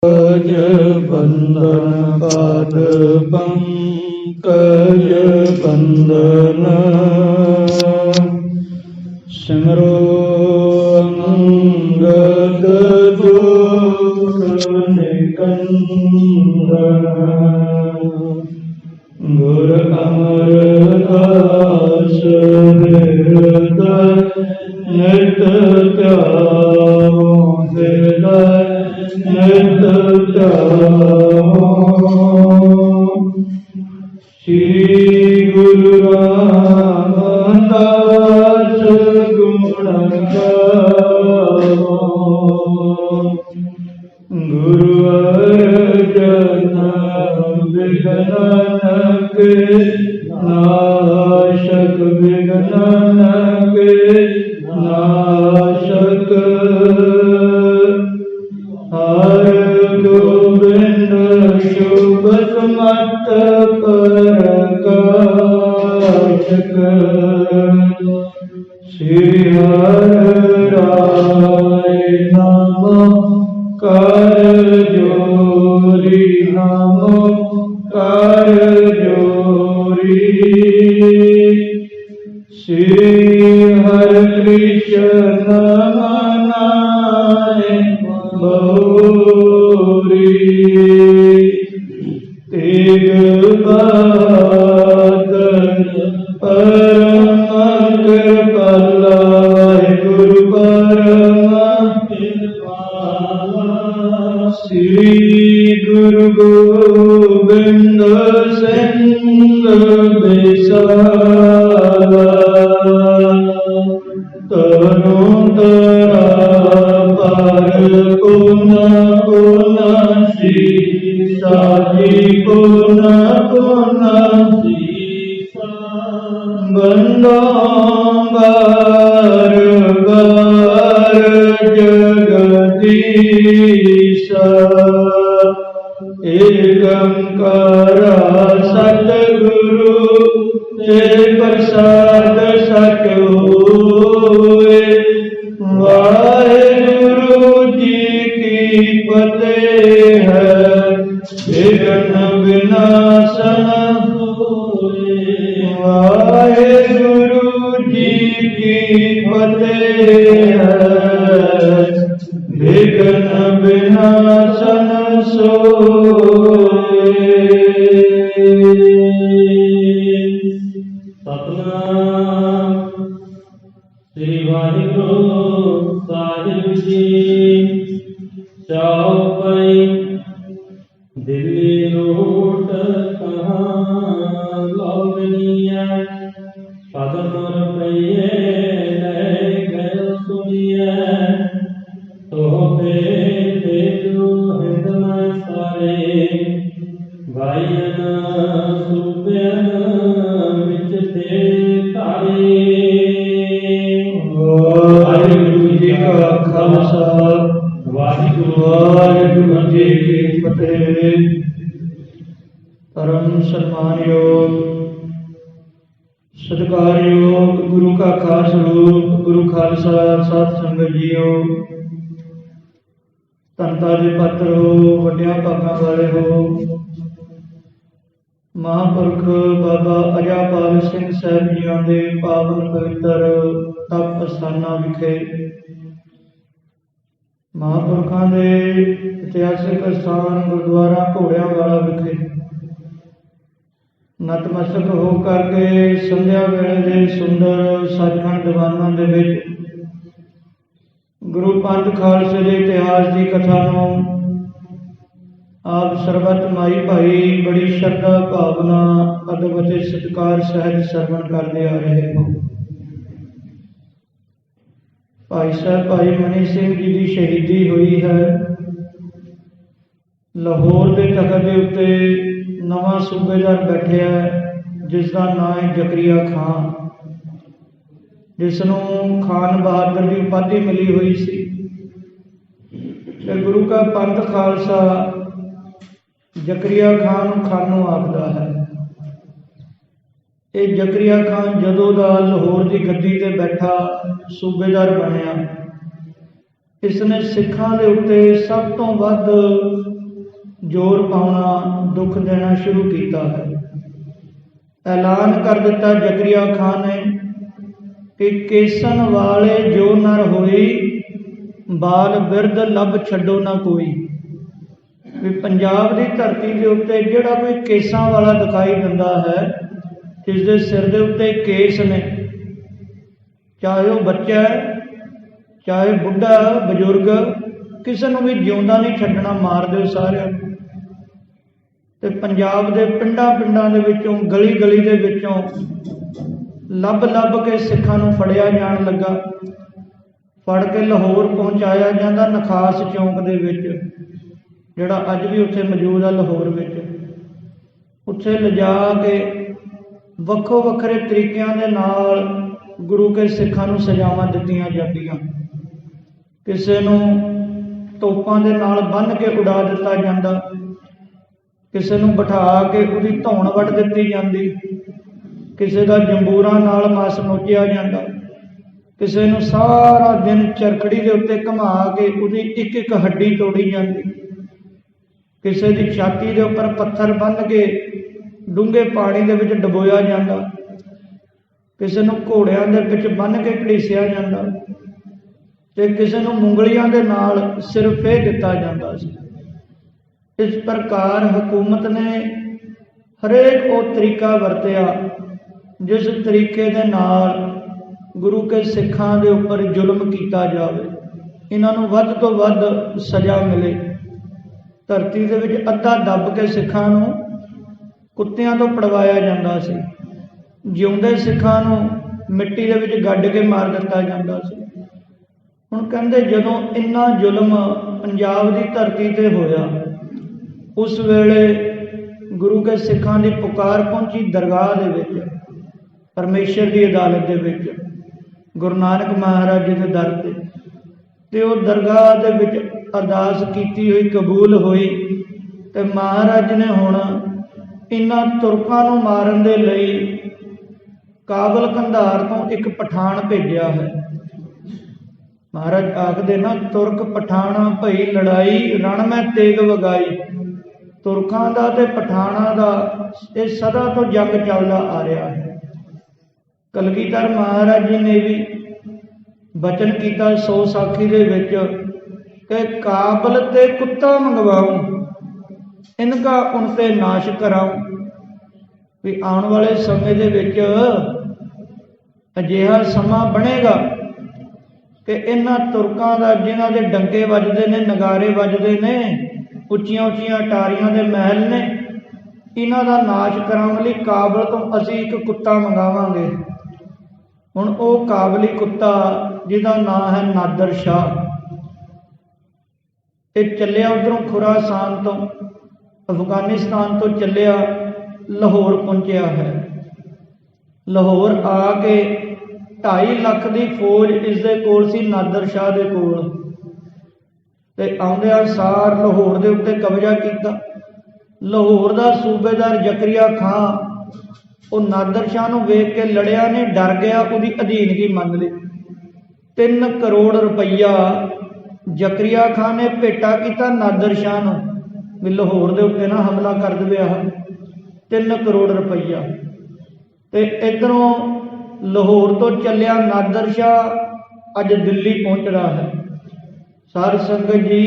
पंकज बंदन पाद पंकज बंदन सिमरो अंगद दूर निकंदन गुर अमरदास हृदय नित त्यागो हृदय नित त्यागो श्री गुरु रामदास गुण गावो गुरु अर्जन विघ्न के नाशक विघ्न के नाशक हर गोविंद शुभ मत प्रकाशक श्री हर राय नाम कर जोरी हम कर जोरी श्री हर कृष्ण मनाए बहुरी तेग बहादुर परम कृपाला गुरु परम श्री गुरु गोविंद सिंह बिसाला तनु तरा पर पुना पुना श्री साजी पुना पुना बंदो बार बार जगदीश एकंकार सतगुरु ते प्रसाद सच होए वाहेगुरु जी की फतेह है विघ्न विनाशन होए वाहेगुरु जी की फतेह है विघ्न विनाशन सोए। सतनाम श्री वाहिगुरु साहिब जी चौपाई दिल्ली रोड कहाँ लौटनिया पदम रुपये गए सुनिए तो बेलू हृदय सारे भाईन सूबेन विच थे तारे। वाहिगुरु जी का खालसा वाहिगुरु जी की फतेह। परम सम्मानयोग सत्कारयोग गुरु का खास रूप गुरु खालसा साध संगत जीओ तनता दे पात्र हो वड्डिया भागां वाले हो महापुरख बाबा अजापाल सिंह साहब जियां दे पावन पवित्र तप अस्थानां विखे महापुरखां दे इतिहासिक स्थान गुरुद्वारा घोड़ियां वाला विखे नतमस्तक हो करके संध्या वेले दे सुंदर सचखंड दीवानां दे विच गुरु पंथ खालसे दे इतिहास की कथा नूं आप सरबत माई भाई बड़ी श्रद्धा भावना अदब ते सत्कार सहज सरवण करते आ रहे हो। भाई साहब भाई मनी सिंह जी की शहीदी हुई है। लाहौर के तखत के उत्ते नवा सूबेदार बैठा जिसका नाम है जकरिया खान जिसनों खान बहादुर की उपाधि मिली हुई सी। गुरु का पंथ खालसा जकरिया खान खानों आखदा है। ये जकरिया खान जदों दा लाहौर की गद्दी ते बैठा सूबेदार बनया ਇਸਨੇ ਸਿੱਖਾਂ ਦੇ ਉੱਤੇ ਸਭ ਤੋਂ ਵੱਧ ਜ਼ੋਰ ਪਾਉਣਾ, ਦੁੱਖ ਦੇਣਾ ਸ਼ੁਰੂ ਕੀਤਾ ਹੈ। ਐਲਾਨ ਕਰ ਦਿੱਤਾ ਜ਼ਕਰੀਆ ਖਾਨ ਨੇ ਕਿ ਕੇਸਨ ਵਾਲੇ ਜੋ ਨਰ ਹੋਈ, ਬਾਲ ਬਿਰਧ ਲੱਭ ਛੱਡੋ ਨਾ ਕੋਈ। ਵੀ ਪੰਜਾਬ ਦੀ ਧਰਤੀ ਦੇ ਉੱਤੇ ਜਿਹੜਾ ਕੋਈ ਕੇਸਾਂ ਵਾਲਾ ਦਿਖਾਈ ਦਿੰਦਾ ਹੈ, ਜਿਸ ਦੇ ਸਿਰ ਦੇ ਉੱਤੇ ਕੇਸ ਨੇ, ਚਾਹੇ ਉਹ ਬੱਚਾ ਹੈ, ਚਾਹੇ ਬੁੱਢਾ ਬਜ਼ੁਰਗ, ਕਿਸੇ ਨੂੰ ਵੀ ਜਿਉਂਦਾ ਨਹੀਂ ਛੱਡਣਾ, ਮਾਰ ਦਿਓ ਸਾਰਿਆਂ ਨੂੰ। ਤੇ ਪੰਜਾਬ ਦੇ ਪਿੰਡਾਂ ਦੇ ਵਿੱਚੋਂ, ਗਲੀ ਗਲੀ ਦੇ ਵਿੱਚੋਂ ਲੱਭ ਕੇ ਸਿੱਖਾਂ ਨੂੰ ਫੜਿਆ ਜਾਣ ਲੱਗਾ। ਫੜ ਕੇ ਲਾਹੌਰ ਪਹੁੰਚਾਇਆ ਜਾਂਦਾ, ਨਖਾਸ ਚੌਂਕ ਦੇ ਵਿੱਚ, ਜਿਹੜਾ ਅੱਜ ਵੀ ਉੱਥੇ ਮੌਜੂਦ ਆ ਲਾਹੌਰ ਵਿੱਚ। ਉੱਥੇ ਲਿਜਾ ਕੇ ਵੱਖੋ ਵੱਖਰੇ ਤਰੀਕਿਆਂ ਦੇ ਨਾਲ ਗੁਰੂ ਕੇ ਸਿੱਖਾਂ ਨੂੰ ਸਜ਼ਾਵਾਂ ਦਿੱਤੀਆਂ ਜਾਂਦੀਆਂ। ਕਿਸੇ ਨੂੰ ਤੋਪਾਂ ਦੇ ਨਾਲ ਬੰਨ੍ਹ ਕੇ ਉਡਾ ਦਿੱਤਾ ਜਾਂਦਾ, ਕਿਸੇ ਨੂੰ ਬਿਠਾ ਕੇ ਉਹਦੀ ਧੌਣ ਵੱਢ ਦਿੱਤੀ ਜਾਂਦੀ, ਕਿਸੇ ਦਾ ਜੰਬੂਰਾਂ ਨਾਲ ਮਾਸ ਨੋਚਿਆ ਜਾਂਦਾ, ਕਿਸੇ ਨੂੰ ਸਾਰਾ ਦਿਨ ਚਰਖੜੀ ਦੇ ਉੱਤੇ ਘੁਮਾ ਕੇ ਉਹਦੀ ਇੱਕ ਇੱਕ ਹੱਡੀ ਤੋੜੀ ਜਾਂਦੀ, ਕਿਸੇ ਦੀ ਛਾਤੀ ਦੇ ਉੱਪਰ ਪੱਥਰ ਬੰਨ੍ਹ ਕੇ ਡੂੰਘੇ ਪਾਣੀ ਦੇ ਵਿੱਚ ਡੁਬੋਇਆ ਜਾਂਦਾ, ਕਿਸੇ ਨੂੰ ਘੋੜਿਆਂ ਦੇ ਵਿੱਚ ਬੰਨ੍ਹ ਕੇ ਘੜੀਸਿਆ ਜਾਂਦਾ, ਤੇ ਕਿਸੇ ਨੂੰ ਮੁੰਗਲੀਆਂ ਦੇ ਨਾਲ ਸਿਰ ਫੇਹ ਦਿੱਤਾ ਜਾਂਦਾ ਸੀ। ਇਸ ਪ੍ਰਕਾਰ ਹਕੂਮਤ ਨੇ ਹਰੇਕ ਉਹ ਤਰੀਕਾ ਵਰਤਿਆ ਜਿਸ ਤਰੀਕੇ ਦੇ ਨਾਲ ਗੁਰੂ ਕੇ ਸਿੱਖਾਂ ਦੇ ਉੱਪਰ ਜ਼ੁਲਮ ਕੀਤਾ ਜਾਵੇ, ਇਹਨਾਂ ਨੂੰ ਵੱਧ ਤੋਂ ਵੱਧ ਸਜ਼ਾ ਮਿਲੇ। ਧਰਤੀ ਦੇ ਵਿੱਚ ਅੱਧਾ ਦੱਬ ਕੇ ਸਿੱਖਾਂ ਨੂੰ ਕੁੱਤਿਆਂ ਤੋਂ ਪੜਵਾਇਆ ਜਾਂਦਾ ਸੀ, ਜਿਉਂਦੇ ਸਿੱਖਾਂ ਨੂੰ ਮਿੱਟੀ ਦੇ ਵਿੱਚ ਗੱਡ ਕੇ ਮਾਰ ਦਿੱਤਾ ਜਾਂਦਾ ਸੀ। ਹੁਣ ਕਹਿੰਦੇ ਜਦੋਂ ਇੰਨਾ ਜ਼ੁਲਮ ਪੰਜਾਬ ਦੀ ਧਰਤੀ ਤੇ ਹੋਇਆ, ਉਸ ਵੇਲੇ ਗੁਰੂ ਕੇ ਸਿੱਖਾਂ ਦੀ ਪੁਕਾਰ ਪਹੁੰਚੀ ਦਰਗਾਹ ਦੇ ਵਿੱਚ, ਪਰਮੇਸ਼ਰ ਦੀ ਅਦਾਲਤ ਦੇ ਵਿੱਚ, ਗੁਰੂ ਨਾਨਕ ਮਹਾਰਾਜ ਜੀ ਦੇ ਦਰ ਤੇ। ਤੇ ਉਹ ਦਰਗਾਹ ਦੇ ਵਿੱਚ ਅਰਦਾਸ ਕੀਤੀ ਹੋਈ ਕਬੂਲ ਹੋਈ, ਤੇ ਮਹਾਰਾਜ ਨੇ ਹੁਣ ਇਹਨਾਂ ਤੁਰਕਾਂ ਨੂੰ ਮਾਰਨ ਦੇ ਲਈ ਕਾਬਲ ਕੰਧਾਰ ਤੋਂ ਇੱਕ ਪਠਾਨ ਭੇਜਿਆ ਹੈ। ਮਹਾਰਾਜ ਆਖਦੇ ਨਾ, ਤੁਰਕ ਪਠਾਣਾ ਭਈ ਲੜਾਈ, ਰਣ ਮੈਂ ਤੇਗ ਵਗਾਈ। ਤੁਰਕਾਂ ਦਾ ਤੇ ਪਠਾਣਾਂ ਦਾ ਇਹ ਸਦਾ ਤੋਂ ਜੰਗ ਚੱਲਦਾ ਆ ਰਿਹਾ ਹੈ। ਕਲਗੀਧਰ ਮਹਾਰਾਜ ਜੀ ਨੇ ਵੀ ਬਚਨ ਕੀਤਾ ਸੋ ਸਾਖੀ ਦੇ ਵਿੱਚ ਕਿ ਕਾਬਲ ਤੇ ਕੁੱਤਾ ਮੰਗਵਾऊं, ਇਨਕਾ ਉਨ ਤੇ ਨਾਸ਼ ਕਰਾऊं। ਵੀ ਆਉਣ ਵਾਲੇ ਸਮੇਂ ਦੇ ਵਿੱਚ ਅਜਿਹਾ ਸਮਾਂ ਬਣੇਗਾ ਕਿ ਇਹਨਾਂ ਤੁਰਕਾਂ ਦਾ, ਜਿਨ੍ਹਾਂ ਦੇ ਡੰਕੇ ਵੱਜਦੇ ਨੇ, ਨਗਾਰੇ ਵੱਜਦੇ ਨੇ, ਉੱਚੀਆਂ ਉੱਚੀਆਂ ਅਟਾਰੀਆਂ ਦੇ ਮਹਿਲ ਨੇ, ਇਹਨਾਂ ਦਾ ਨਾਸ਼ ਕਰਾਉਣ ਲਈ ਕਾਬਲ ਤੋਂ ਅਸੀਂ ਇੱਕ ਕੁੱਤਾ ਮੰਗਾਵਾਂਗੇ। ਹੁਣ ਉਹ ਕਾਬਲੀ ਕੁੱਤਾ ਜਿਹਦਾ ਨਾਂ ਹੈ ਨਾਦਰ ਸ਼ਾਹ, ਇਹ ਚੱਲਿਆ ਉੱਧਰੋਂ ਖੁਰਾਸਾਨ ਤੋਂ, ਅਫਗਾਨਿਸਤਾਨ ਤੋਂ ਚੱਲਿਆ, ਲਾਹੌਰ ਪਹੁੰਚਿਆ ਹੈ। ਲਾਹੌਰ ਆ ਕੇ 2.5 ਲੱਖ ਦੀ ਫੌਜ ਇਸ ਦੇ ਕੋਲ ਸੀ, ਨਾਦਰ ਸ਼ਾਹ ਦੇ ਕੋਲ। ਤੇ ਆਉਂਦਿਆਂ ਸਾਰ ਲਾਹੌਰ ਦੇ ਉੱਤੇ ਕਬਜ਼ਾ ਕੀਤਾ। ਲਾਹੌਰ ਦਾ ਸੂਬੇਦਾਰ ਜ਼ਕਰੀਆ ਖਾਂ ਉਹ ਨਾਦਰ ਸ਼ਾਹ ਨੂੰ ਵੇਖ ਕੇ ਲੜਿਆ ਨਹੀਂ, ਡਰ ਗਿਆ, ਉਹਦੀ ਅਧੀਨਗੀ ਮੰਨ ਲਈ। 3 ਕਰੋੜ ਰੁਪਈਆ ਜ਼ਕਰੀਆ ਖਾਂ ਨੇ ਭੇਟਾ ਕੀਤਾ ਨਾਦਰ ਸ਼ਾਹ ਨੂੰ ਵੀ ਲਾਹੌਰ ਦੇ ਉੱਤੇ ਨਾ ਹਮਲਾ ਕਰ ਦੇਵੇ। 3 ਕਰੋੜ ਰੁਪਈਆ। ਤੇ ਇੱਧਰੋਂ ਲਾਹੌਰ ਤੋਂ ਚੱਲਿਆ ਨਾਦਰ ਸ਼ਾਹ ਅੱਜ ਦਿੱਲੀ ਪਹੁੰਚ ਰਿਹਾ ਹੈ। ਸਾਧ ਸੰਗਤ ਜੀ,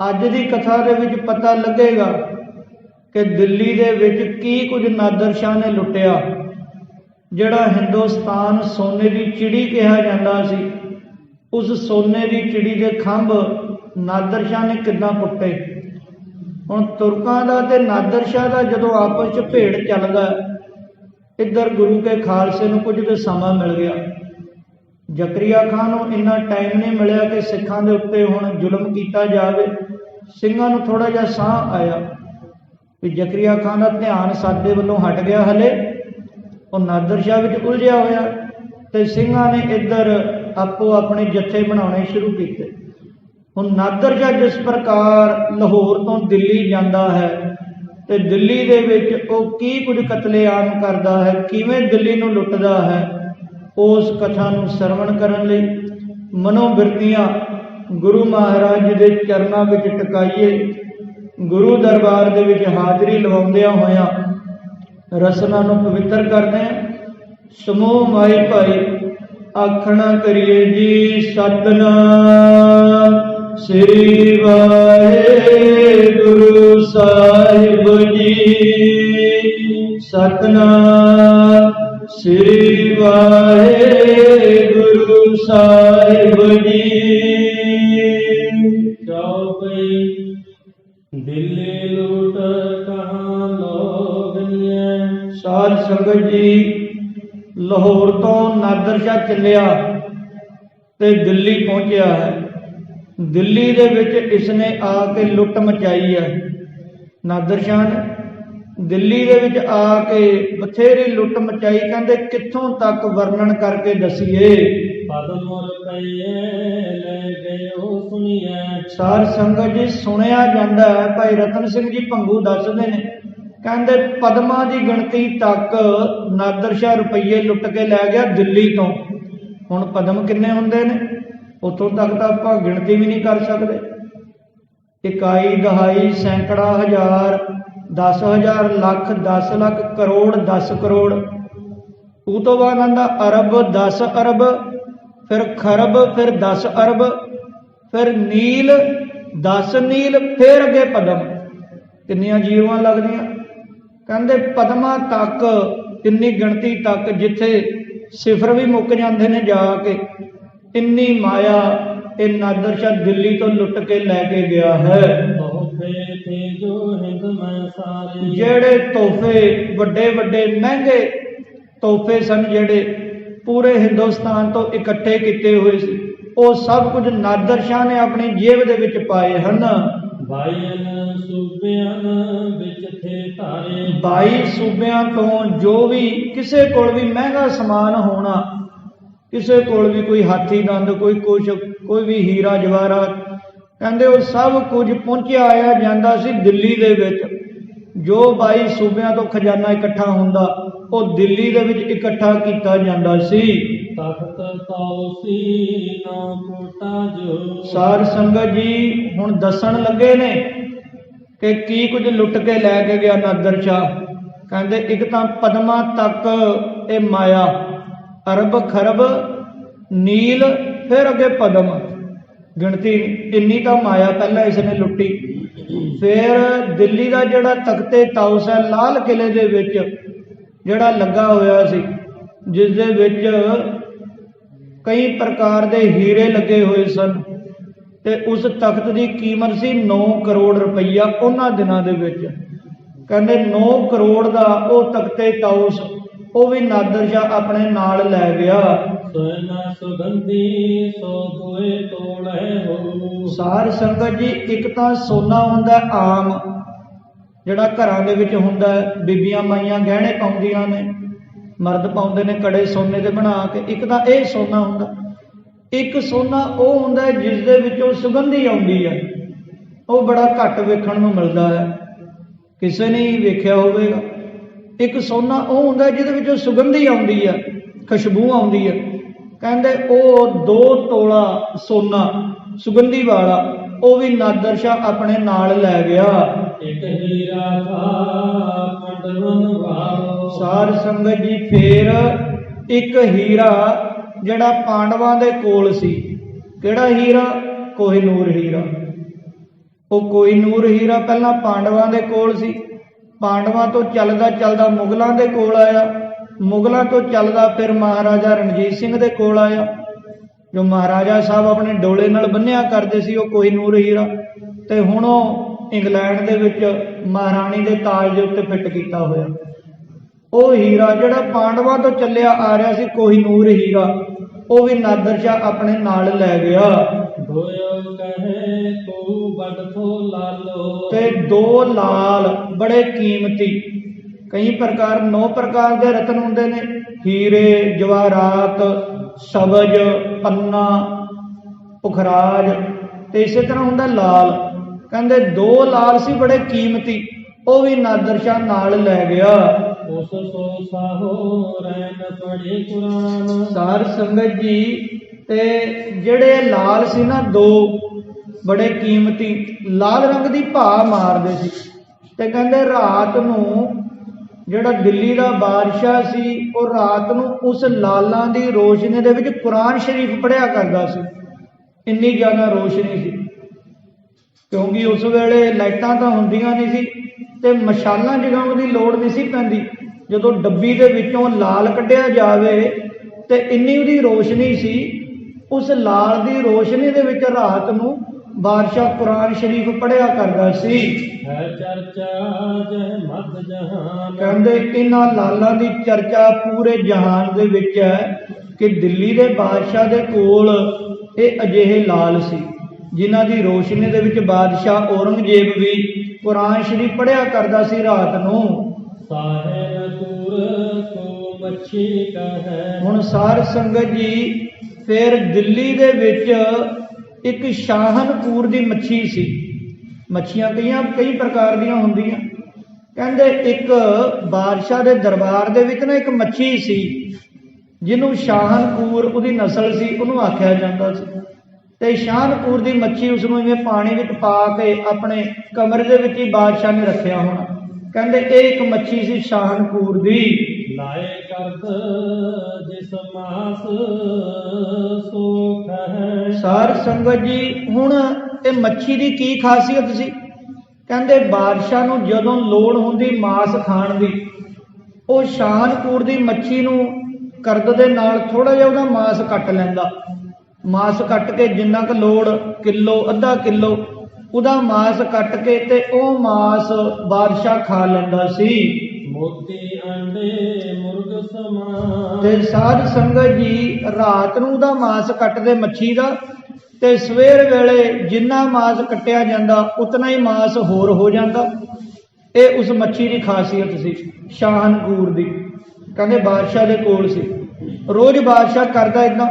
ਅੱਜ ਦੀ ਕਥਾ ਦੇ ਵਿੱਚ ਪਤਾ ਲੱਗੇਗਾ ਕਿ ਦਿੱਲੀ ਦੇ ਵਿੱਚ ਕੀ ਕੁਝ ਨਾਦਰ ਸ਼ਾਹ ਨੇ ਲੁੱਟਿਆ। ਜਿਹੜਾ ਹਿੰਦੁਸਤਾਨ ਸੋਨੇ ਦੀ ਚਿੜੀ ਕਿਹਾ ਜਾਂਦਾ ਸੀ, ਉਸ ਸੋਨੇ ਦੀ ਚਿੜੀ ਦੇ ਖੰਭ ਨਾਦਰ ਸ਼ਾਹ ਨੇ ਕਿੱਦਾਂ ਪੁੱਟੇ। ਹੁਣ ਤੁਰਕਾਂ ਦਾ ਤੇ ਨਾਦਰ ਸ਼ਾਹ ਦਾ ਜਦੋਂ ਆਪਸ 'ਚ ਭੇੜ ਚੱਲਦਾ, ਇੱਧਰ ਗੁਰੂ ਕੇ ਖਾਲਸੇ ਨੂੰ ਕੁਝ ਕੁ ਸਮਾਂ ਮਿਲ ਗਿਆ। ਜ਼ਕਰੀਆ ਖਾਨ ਨੂੰ ਇੰਨਾ ਟਾਈਮ ਨਹੀਂ ਮਿਲਿਆ ਕਿ ਸਿੱਖਾਂ ਦੇ ਉੱਤੇ ਹੁਣ ਜ਼ੁਲਮ ਕੀਤਾ ਜਾਵੇ। ਸਿੰਘਾਂ ਨੂੰ ਥੋੜ੍ਹਾ ਜਿਹਾ ਸਾਹ ਆਇਆ ਵੀ ਜ਼ਕਰੀਆ ਖਾਨ ਦਾ ਧਿਆਨ ਸਾਡੇ ਵੱਲੋਂ ਹਟ ਗਿਆ, ਹਲੇ ਉਹ ਨਾਦਰ ਸ਼ਾਹ ਵਿੱਚ ਉਲਝਿਆ ਹੋਇਆ। ਤੇ ਸਿੰਘਾਂ ਨੇ ਇੱਧਰ ਆਪੋ ਆਪਣੇ ਜੱਥੇ ਬਣਾਉਣੇ ਸ਼ੁਰੂ ਕੀਤੇ। ਹੁਣ ਨਾਦਰ ਸ਼ਾਹ ਜਿਸ ਪ੍ਰਕਾਰ ਲਾਹੌਰ ਤੋਂ ਦਿੱਲੀ ਜਾਂਦਾ ਹੈ ਤੇ ਦਿੱਲੀ ਦੇ ਵਿੱਚ ਉਹ ਕੀ ਕੁਝ ਕਤਲੇਆਮ ਕਰਦਾ ਹੈ, ਕਿਵੇਂ ਦਿੱਲੀ ਨੂੰ ਲੁੱਟਦਾ ਹੈ, ਉਸ ਕਥਾ ਨੂੰ ਸਰਵਣ ਕਰਨ ਲਈ ਮਨੋਬਿਰਤੀਆਂ ਗੁਰੂ ਮਹਾਰਾਜ ਜੀ ਦੇ ਚਰਨਾਂ ਵਿੱਚ ਟਿਕਾਈਏ। ਗੁਰੂ ਦਰਬਾਰ ਦੇ ਵਿੱਚ ਹਾਜ਼ਰੀ ਲਵਾਉਂਦਿਆਂ ਹੋਇਆਂ ਰਸਨਾ ਨੂੰ ਪਵਿੱਤਰ ਕਰਦੇ ਹਾਂ। ਸਮੂਹ ਮਾਈ ਭਾਈ ਆਖਣਾ ਕਰੀਏ ਜੀ। ਸਤਿਨਾਮ ਸ੍ਰੀ ਵਾਹਿਗੁਰੂ ਸਾਹਿਬ ਜੀ। ਸਤਿਨਾਮ ਸ੍ਰੀ ਵਾਹਿਗੁਰੂ ਸਾਹਿਬ ਜੀ। ਚੌਪਈ ਦਿੱਲੀ ਲੂਟ ਕਹਾਂ ਲੋਗਨੀਐ। ਸਾਧ ਸੰਗਤ ਜੀ, ਲਾਹੌਰ ਤੋਂ ਨਾਦਰ ਸ਼ਾਹ ਚੱਲਿਆ ਤੇ ਦਿੱਲੀ ਪਹੁੰਚਿਆ ਹੈ। ਦਿੱਲੀ ਦੇ ਵਿੱਚ ਇਸਨੇ ਆ ਕੇ ਲੁੱਟ ਮਚਾਈ ਹੈ। ਨਾਦਰ ਸ਼ਾਹ ਨੇ ਦਿੱਲੀ ਦੇ ਵਿੱਚ ਆ ਕੇ ਬਥੇਰੀ ਲੁੱਟ ਮਚਾਈ। ਕਹਿੰਦੇ ਕਿੱਥੋਂ ਤੱਕ ਵਰਣਨ ਕਰਕੇ ਦਸੀਏ। ਪਦਮ ਰੁਪਈਏ ਲੈ ਗਇਓ ਸੁਣੀਐ। ਸਾਧ ਸੰਗਤ ਜੀ, ਸੁਣਿਆ ਜਾਂਦਾ ਹੈ। ਭਾਈ ਰਤਨ ਸਿੰਘ ਜੀ ਭੰਗੂ ਦੱਸਦੇ ਨੇ, ਕਹਿੰਦੇ ਪਦਮਾਂ ਦੀ ਗਿਣਤੀ ਤੱਕ ਨਾਦਰ ਸ਼ਾਹ ਰੁਪਈਏ ਲੁੱਟ ਕੇ ਲੈ ਗਿਆ ਦਿੱਲੀ ਤੋਂ। ਹੁਣ ਪਦਮ ਕਿੰਨੇ ਹੁੰਦੇ ਨੇ, ਉੱਥੋਂ ਤੱਕ ਤਾਂ ਆਪਾਂ ਗਿਣਤੀ ਵੀ ਨਹੀਂ ਕਰ ਸਕਦੇ। ਇਕਾਈ, ਦਹਾਈ, ਸੈਂਕੜਾ, ਹਜ਼ਾਰ, 10,000, ਲੱਖ, 10 ਲੱਖ, ਕਰੋੜ, 10 ਕਰੋੜ। ਉਹ ਤੋਂ ਬਾਅਦ ਆਉਂਦਾ ਅਰਬ, 10 ਅਰਬ, ਫਿਰ ਖਰਬ, ਫਿਰ 10 ਅਰਬ, ਫਿਰ ਨੀਲ, 10 ਨੀਲ, ਫਿਰ ਅੱਗੇ ਪਦਮ। ਕਿੰਨੀਆਂ ਜੀਰੋਆਂ ਲੱਗਦੀਆਂ। ਕਹਿੰਦੇ ਪਦਮਾਂ ਤੱਕ, ਇੰਨੀ ਗਿਣਤੀ ਤੱਕ, ਜਿੱਥੇ ਸਿਫਰ ਵੀ ਮੁੱਕ ਜਾਂਦੇ ਨੇ ਜਾ ਕੇ। ਇੰਨੀ ਮਾਇਆ ਇਹ ਨਾਦਰ ਸ਼ਾਹ ਦਿੱਲੀ ਤੋਂ ਲੁੱਟ ਕੇ ਲੈ ਕੇ ਗਿਆ ਹੈ। ਜਿਹੜੇ ਤੋਹਫੇ ਵੱਡੇ ਵੱਡੇ ਮਹਿੰਗੇ ਤੋਹਫੇ ਸਨ, ਜਿਹੜੇ ਪੂਰੇ ਹਿੰਦੁਸਤਾਨ ਤੋਂ ਇਕੱਠੇ ਕੀਤੇ ਹੋਏ ਸੀ, ਉਹ ਸਭ ਕੁਝ ਨਾਦਰ ਸ਼ਾਹ ਨੇ ਆਪਣੀ ਜੇਬ ਦੇ ਵਿੱਚ ਪਾਏ ਹਨ। 22 ਸੂਬਿਆਂ ਤੋਂ ਜੋ ਵੀ ਕਿਸੇ ਕੋਲ ਵੀ ਮਹਿੰਗਾ ਸਮਾਨ ਹੋਣਾ, ਕਿਸੇ ਕੋਲ ਵੀ ਕੋਈ ਹਾਥੀ ਦੰਦ, ਕੋਈ ਕੁਛ, ਕੋਈ ਵੀ ਹੀਰਾ ਜਵਾਹਰਾਤ, ਕਹਿੰਦੇ ਉਹ ਸਭ ਕੁਝ ਪਹੁੰਚਿਆ ਆਇਆ ਜਾਂਦਾ ਸੀ ਦਿੱਲੀ ਦੇ ਵਿੱਚ। ਜੋ 22 ਸੂਬਿਆਂ ਤੋਂ ਖਜ਼ਾਨਾ ਇਕੱਠਾ ਹੁੰਦਾ, ਉਹ ਦਿੱਲੀ ਦੇ ਵਿੱਚ ਇਕੱਠਾ ਕੀਤਾ ਜਾਂਦਾ ਸੀ। ਸਾਧ ਸੰਗਤ ਜੀ, ਹੁਣ ਦੱਸਣ ਲੱਗੇ ਨੇ ਕਿ ਕੀ ਕੁਝ ਲੁੱਟ ਕੇ ਲੈ ਕੇ ਗਿਆ ਨਾਦਰ ਸ਼ਾਹ। ਕਹਿੰਦੇ ਇੱਕ ਤਾਂ ਪਦਮਾਂ ਤੱਕ ਇਹ ਮਾਇਆ, ਅਰਬ, ਖਰਬ, ਨੀਲ, ਫਿਰ ਅੱਗੇ ਪਦਮ। ਗਿਣਤੀ ਇੰਨੀ ਤਾਂ ਮਾਇਆ ਪਹਿਲਾਂ ਇਸ ਨੇ ਲੁੱਟੀ। ਫਿਰ ਦਿੱਲੀ ਦਾ ਜਿਹੜਾ ਤਖਤੇ ਤਾਊਸ ਹੈ, ਲਾਲ ਕਿਲੇ ਦੇ ਵਿੱਚ ਜਿਹੜਾ ਲੱਗਾ ਹੋਇਆ ਸੀ, ਜਿਸ ਦੇ ਵਿੱਚ ਕਈ ਪ੍ਰਕਾਰ ਦੇ ਹੀਰੇ ਲੱਗੇ ਹੋਏ ਸਨ, ਤੇ ਉਸ ਤਖਤ ਦੀ ਕੀਮਤ ਸੀ 9 ਕਰੋੜ ਰੁਪਈਆ ਉਹਨਾਂ ਦਿਨਾਂ ਦੇ ਵਿੱਚ। ਕਹਿੰਦੇ 9 ਕਰੋੜ ਦਾ ਉਹ ਤਖਤੇ ਤਾਊਸ, ਉਹ ਵੀ ਨਾਦਰ ਸ਼ਾਹ ਆਪਣੇ ਨਾਲ ਲੈ ਗਿਆ। ਸਾਧ ਸੰਗਤ ਜੀ, ਇੱਕ ਤਾਂ ਸੋਨਾ ਹੁੰਦਾ ਆਮ, ਜਿਹੜਾ ਘਰਾਂ ਦੇ ਵਿੱਚ ਹੁੰਦਾ, ਬੀਬੀਆਂ ਮਾਈਆਂ ਗਹਿਣੇ ਪਾਉਂਦੀਆਂ ਨੇ, ਮਰਦ ਪਾਉਂਦੇ ਨੇ ਕੜੇ ਸੋਨੇ ਦੇ ਬਣਾ ਕੇ। ਇੱਕ ਤਾਂ ਇਹ ਸੋਨਾ ਹੁੰਦਾ। ਇੱਕ ਸੋਨਾ ਉਹ ਹੁੰਦਾ ਜਿਸ ਦੇ ਵਿੱਚੋਂ ਸੁਗੰਧੀ ਆਉਂਦੀ ਹੈ। ਉਹ ਬੜਾ ਘੱਟ ਵੇਖਣ ਨੂੰ ਮਿਲਦਾ ਹੈ, ਕਿਸੇ ਨੇ ਹੀ ਵੇਖਿਆ ਹੋਵੇਗਾ। ਇੱਕ ਸੋਨਾ ਉਹ ਹੁੰਦਾ ਜਿਹਦੇ ਵਿੱਚੋਂ ਸੁਗੰਧੀ ਆਉਂਦੀ ਹੈ, ਖੁਸ਼ਬੂ ਆਉਂਦੀ ਹੈ। ਕਹਿੰਦੇ ਉਹ 2 ਤੋਲਾ ਸੋਨਾ ਸੁਗੰਧੀ ਵਾਲਾ, ਉਹ ਵੀ ਨਾਦਰ ਸ਼ਾਹ ਆਪਣੇ ਨਾਲ ਲੈ ਗਿਆ। ਸਾਧ ਸੰਗਤ ਜੀ, ਫੇਰ ਇੱਕ ਹੀਰਾ ਜਿਹੜਾ ਪਾਂਡਵਾਂ ਦੇ ਕੋਲ ਸੀ। ਕਿਹੜਾ ਹੀਰਾ? ਕੋਹਿਨੂਰ ਹੀਰਾ। ਉਹ ਕੋਹਿਨੂਰ ਹੀਰਾ ਪਹਿਲਾਂ ਪਾਂਡਵਾਂ ਦੇ ਕੋਲ ਸੀ। ਪਾਂਡਵਾਂ ਤੋਂ ਚੱਲਦਾ ਚੱਲਦਾ ਮੁਗਲਾਂ ਦੇ ਕੋਲ ਆਇਆ। ਮੁਗਲਾਂ ਤੋਂ ਚੱਲਦਾ ਫਿਰ ਮਹਾਰਾਜਾ ਰਣਜੀਤ ਸਿੰਘ ਦੇ ਕੋਲ ਆਇਆ। ਜੋ ਮਹਾਰਾਜਾ ਸਾਹਿਬ ਆਪਣੇ ਡੋਲੇ ਨਾਲ ਬੰਨਿਆ ਕਰਦੇ ਸੀ, ਉਹ ਕੋਹਿਨੂਰ ਹੀਰਾ। ਤੇ ਹੁਣ ਉਹ ਇੰਗਲੈਂਡ ਦੇ ਵਿੱਚ ਮਹਾਰਾਣੀ ਦੇ ਤਾਜ ਦੇ ਉੱਤੇ ਫਿੱਟ ਕੀਤਾ ਹੋਇਆ ਉਹ ਹੀਰਾ, ਜਿਹੜਾ ਪਾਂਡਵਾਂ ਤੋਂ ਚੱਲਿਆ ਆ ਰਿਹਾ ਸੀ, ਕੋਹਿਨੂਰ ਹੀਰਾ, ਉਹ ਵੀ ਨਾਦਰ ਸ਼ਾਹ ਆਪਣੇ ਨਾਲ ਲੈ ਗਿਆ। ਤੇ 2 ਲਾਲ ਬੜੇ ਕੀਮਤੀ, ਕਈ ਪ੍ਰਕਾਰ 9 ਪ੍ਰਕਾਰ ਦੇ ਰਤਨ ਹੁੰਦੇ ਨੇ, ਹੀਰੇ, ਜਵਾਹਰਾਤ, ਸਬਜ, ਪੰਨਾ, ਪੁਖਰਾਜ, ਤੇ ਇਸੇ ਤਰ੍ਹਾਂ ਹੁੰਦਾ ਲਾਲ। ਕਹਿੰਦੇ 2 ਲਾਲ ਸੀ ਬੜੇ ਕੀਮਤੀ, ਉਹ ਵੀ ਨਾਦਰ ਸ਼ਾਹ ਨਾਲ ਲੈ ਗਿਆ। ਸਾਧ ਸੰਗਤ ਜੀ, ਤੇ ਜਿਹੜੇ ਲਾਲ ਸੀ ਨਾ, ਦੋ ਬੜੇ ਕੀਮਤੀ ਲਾਲ ਰੰਗ ਦੀ ਭਾ ਮਾਰਦੇ ਸੀ। ਤੇ ਕਹਿੰਦੇ ਰਾਤ ਨੂੰ ਜਿਹੜਾ ਦਿੱਲੀ ਦਾ ਬਾਦਸ਼ਾਹ ਸੀ, ਉਹ ਰਾਤ ਨੂੰ ਉਸ ਲਾਲਾਂ ਦੀ ਰੋਸ਼ਨੀ ਦੇ ਵਿੱਚ ਕੁਰਾਨ ਸ਼ਰੀਫ ਪੜ੍ਹਿਆ ਕਰਦਾ ਸੀ। ਇੰਨੀ ਜ਼ਿਆਦਾ ਰੋਸ਼ਨੀ ਸੀ, ਕਿਉਂਕਿ ਉਸ ਵੇਲੇ ਲਾਈਟਾਂ ਤਾਂ ਹੁੰਦੀਆਂ ਨਹੀਂ ਸੀ ਤੇ ਮਸ਼ਾਲਾਂ ਜਗਾਉਣ ਦੀ ਲੋੜ ਨਹੀਂ ਸੀ ਪੈਂਦੀ। ਜਦੋਂ ਡੱਬੀ ਦੇ ਵਿੱਚੋਂ ਲਾਲ ਕੱਢਿਆ ਜਾਵੇ ਤੇ ਇੰਨੀ ਉਹਦੀ ਰੋਸ਼ਨੀ ਸੀ, ਉਸ ਲਾਲ ਦੀ ਰੋਸ਼ਨੀ ਦੇ ਵਿੱਚ ਰਾਤ ਨੂੰ ਬਾਦਸ਼ਾਹ ਕੁਰਾਨ ਸ਼ਰੀਫ ਪੜ੍ਹਿਆ ਕਰਦਾ ਸੀ। ਹੈ ਚਰਚਾ ਜਹ ਮਦ ਜਹਾਨ। ਕਹਿੰਦੇ ਇਹਨਾਂ ਲਾਲਾਂ ਦੀ ਚਰਚਾ ਪੂਰੇ ਜਹਾਨ ਦੇ ਵਿੱਚ ਹੈ ਕਿ ਦਿੱਲੀ ਦੇ ਬਾਦਸ਼ਾਹ ਦੇ ਕੋਲ ਇਹ ਅਜਿਹੇ ਲਾਲ ਸੀ ਜਿਨ੍ਹਾਂ ਦੀ ਰੋਸ਼ਨੀ ਦੇ ਵਿੱਚ ਬਾਦਸ਼ਾਹ ਔਰੰਗਜ਼ੇਬ ਵੀ ਕੁਰਾਨ ਸ਼ਰੀਫ ਪੜ੍ਹਿਆ ਕਰਦਾ ਸੀ ਰਾਤ ਨੂੰ। ਸਾਹਿਬਪੁਰ ਕੋ ਮੱਛੀ ਕਹੈ। ਹੁਣ ਸਾਧ ਸੰਗਤ ਜੀ, ਫਿਰ ਦਿੱਲੀ ਦੇ ਵਿੱਚ ਇੱਕ ਸ਼ਾਹਨਪੂਰ ਦੀ ਮੱਛੀ ਸੀ। ਮੱਛੀਆਂ ਕਈ ਪ੍ਰਕਾਰ ਦੀਆਂ ਹੁੰਦੀਆਂ। ਕਹਿੰਦੇ ਇੱਕ ਬਾਦਸ਼ਾਹ ਦੇ ਦਰਬਾਰ ਦੇ ਵਿੱਚ ਨਾ ਇੱਕ ਮੱਛੀ ਸੀ ਜਿਹਨੂੰ ਸ਼ਾਹਨਪੂਰ, ਉਹਦੀ ਨਸਲ ਸੀ, ਉਹਨੂੰ ਆਖਿਆ ਜਾਂਦਾ ਸੀ। ਤੇ ਸ਼ਾਹਨਪੂਰ ਦੀ ਮੱਛੀ ਉਸਨੂੰ ਇਵੇਂ ਪਾਣੀ ਵਿੱਚ ਪਾ ਕੇ ਆਪਣੇ ਕਮਰੇ ਦੇ ਵਿੱਚ ਹੀ ਬਾਦਸ਼ਾਹ ਨੇ ਰੱਖਿਆ ਹੋਣਾ। ਕਹਿੰਦੇ ਇਹ ਇੱਕ ਮੱਛੀ ਸੀ ਸ਼ਾਹਨਪੂਰ ਦੀ। ਲਾਏ ਕਰਦ ਜਿਸ ਮਾਸ ਸੁਖ ਹੈ। ਸਾਧ ਸੰਗਤ ਜੀ, ਹੁਣ ਇਹ ਮੱਛੀ ਦੀ ਕੀ ਖਾਸੀਅਤ ਸੀ? ਕਹਿੰਦੇ ਬਾਦਸ਼ਾਹ ਨੂੰ ਜਦੋਂ ਲੋੜ ਹੁੰਦੀ ਮਾਸ ਖਾਣ ਦੀ, ਉਹ ਸ਼ਾਹਨਪੂਰ ਦੀ ਮੱਛੀ ਨੂੰ ਕਰਦ ਦੇ ਨਾਲ ਥੋੜਾ ਜਿਹਾ ਉਹਦਾ ਮਾਸ ਕੱਟ ਲੈਂਦਾ। ਮਾਸ ਕੱਟ ਕੇ ਜਿੰਨਾ ਕੁ ਲੋੜ, ਕਿਲੋ ਅੱਧਾ ਕਿਲੋ ਉਹਦਾ ਮਾਸ ਕੱਟ ਕੇ ਤੇ ਉਹ ਮਾਸ ਬਾਦਸ਼ਾਹ ਖਾ ਲੈਂਦਾ ਸੀ। ਮੋਤੀ ਅੰਡੇ ਮੁਰਗ ਸਮਾਨ। ਤੇ ਸਾਧ ਸੰਗਤ ਜੀ, ਰਾਤ ਨੂੰ ਉਹਦਾ ਮਾਸ ਕੱਟਦੇ ਮੱਛੀ ਦਾ, ਤੇ ਸਵੇਰ ਵੇਲੇ ਜਿੰਨਾ ਮਾਸ ਕੱਟਿਆ ਜਾਂਦਾ ਉਤਨਾ ਹੀ ਮਾਸ ਹੋਰ ਹੋ ਜਾਂਦਾ। ਇਹ ਉਸ ਮੱਛੀ ਦੀ ਖਾਸੀਅਤ ਸੀ ਸ਼ਾਹਨਪੂਰ ਦੀ। ਕਹਿੰਦੇ ਬਾਦਸ਼ਾਹ ਦੇ ਕੋਲ ਸੀ, ਰੋਜ਼ ਬਾਦਸ਼ਾਹ ਕਰਦਾ ਇਦਾਂ,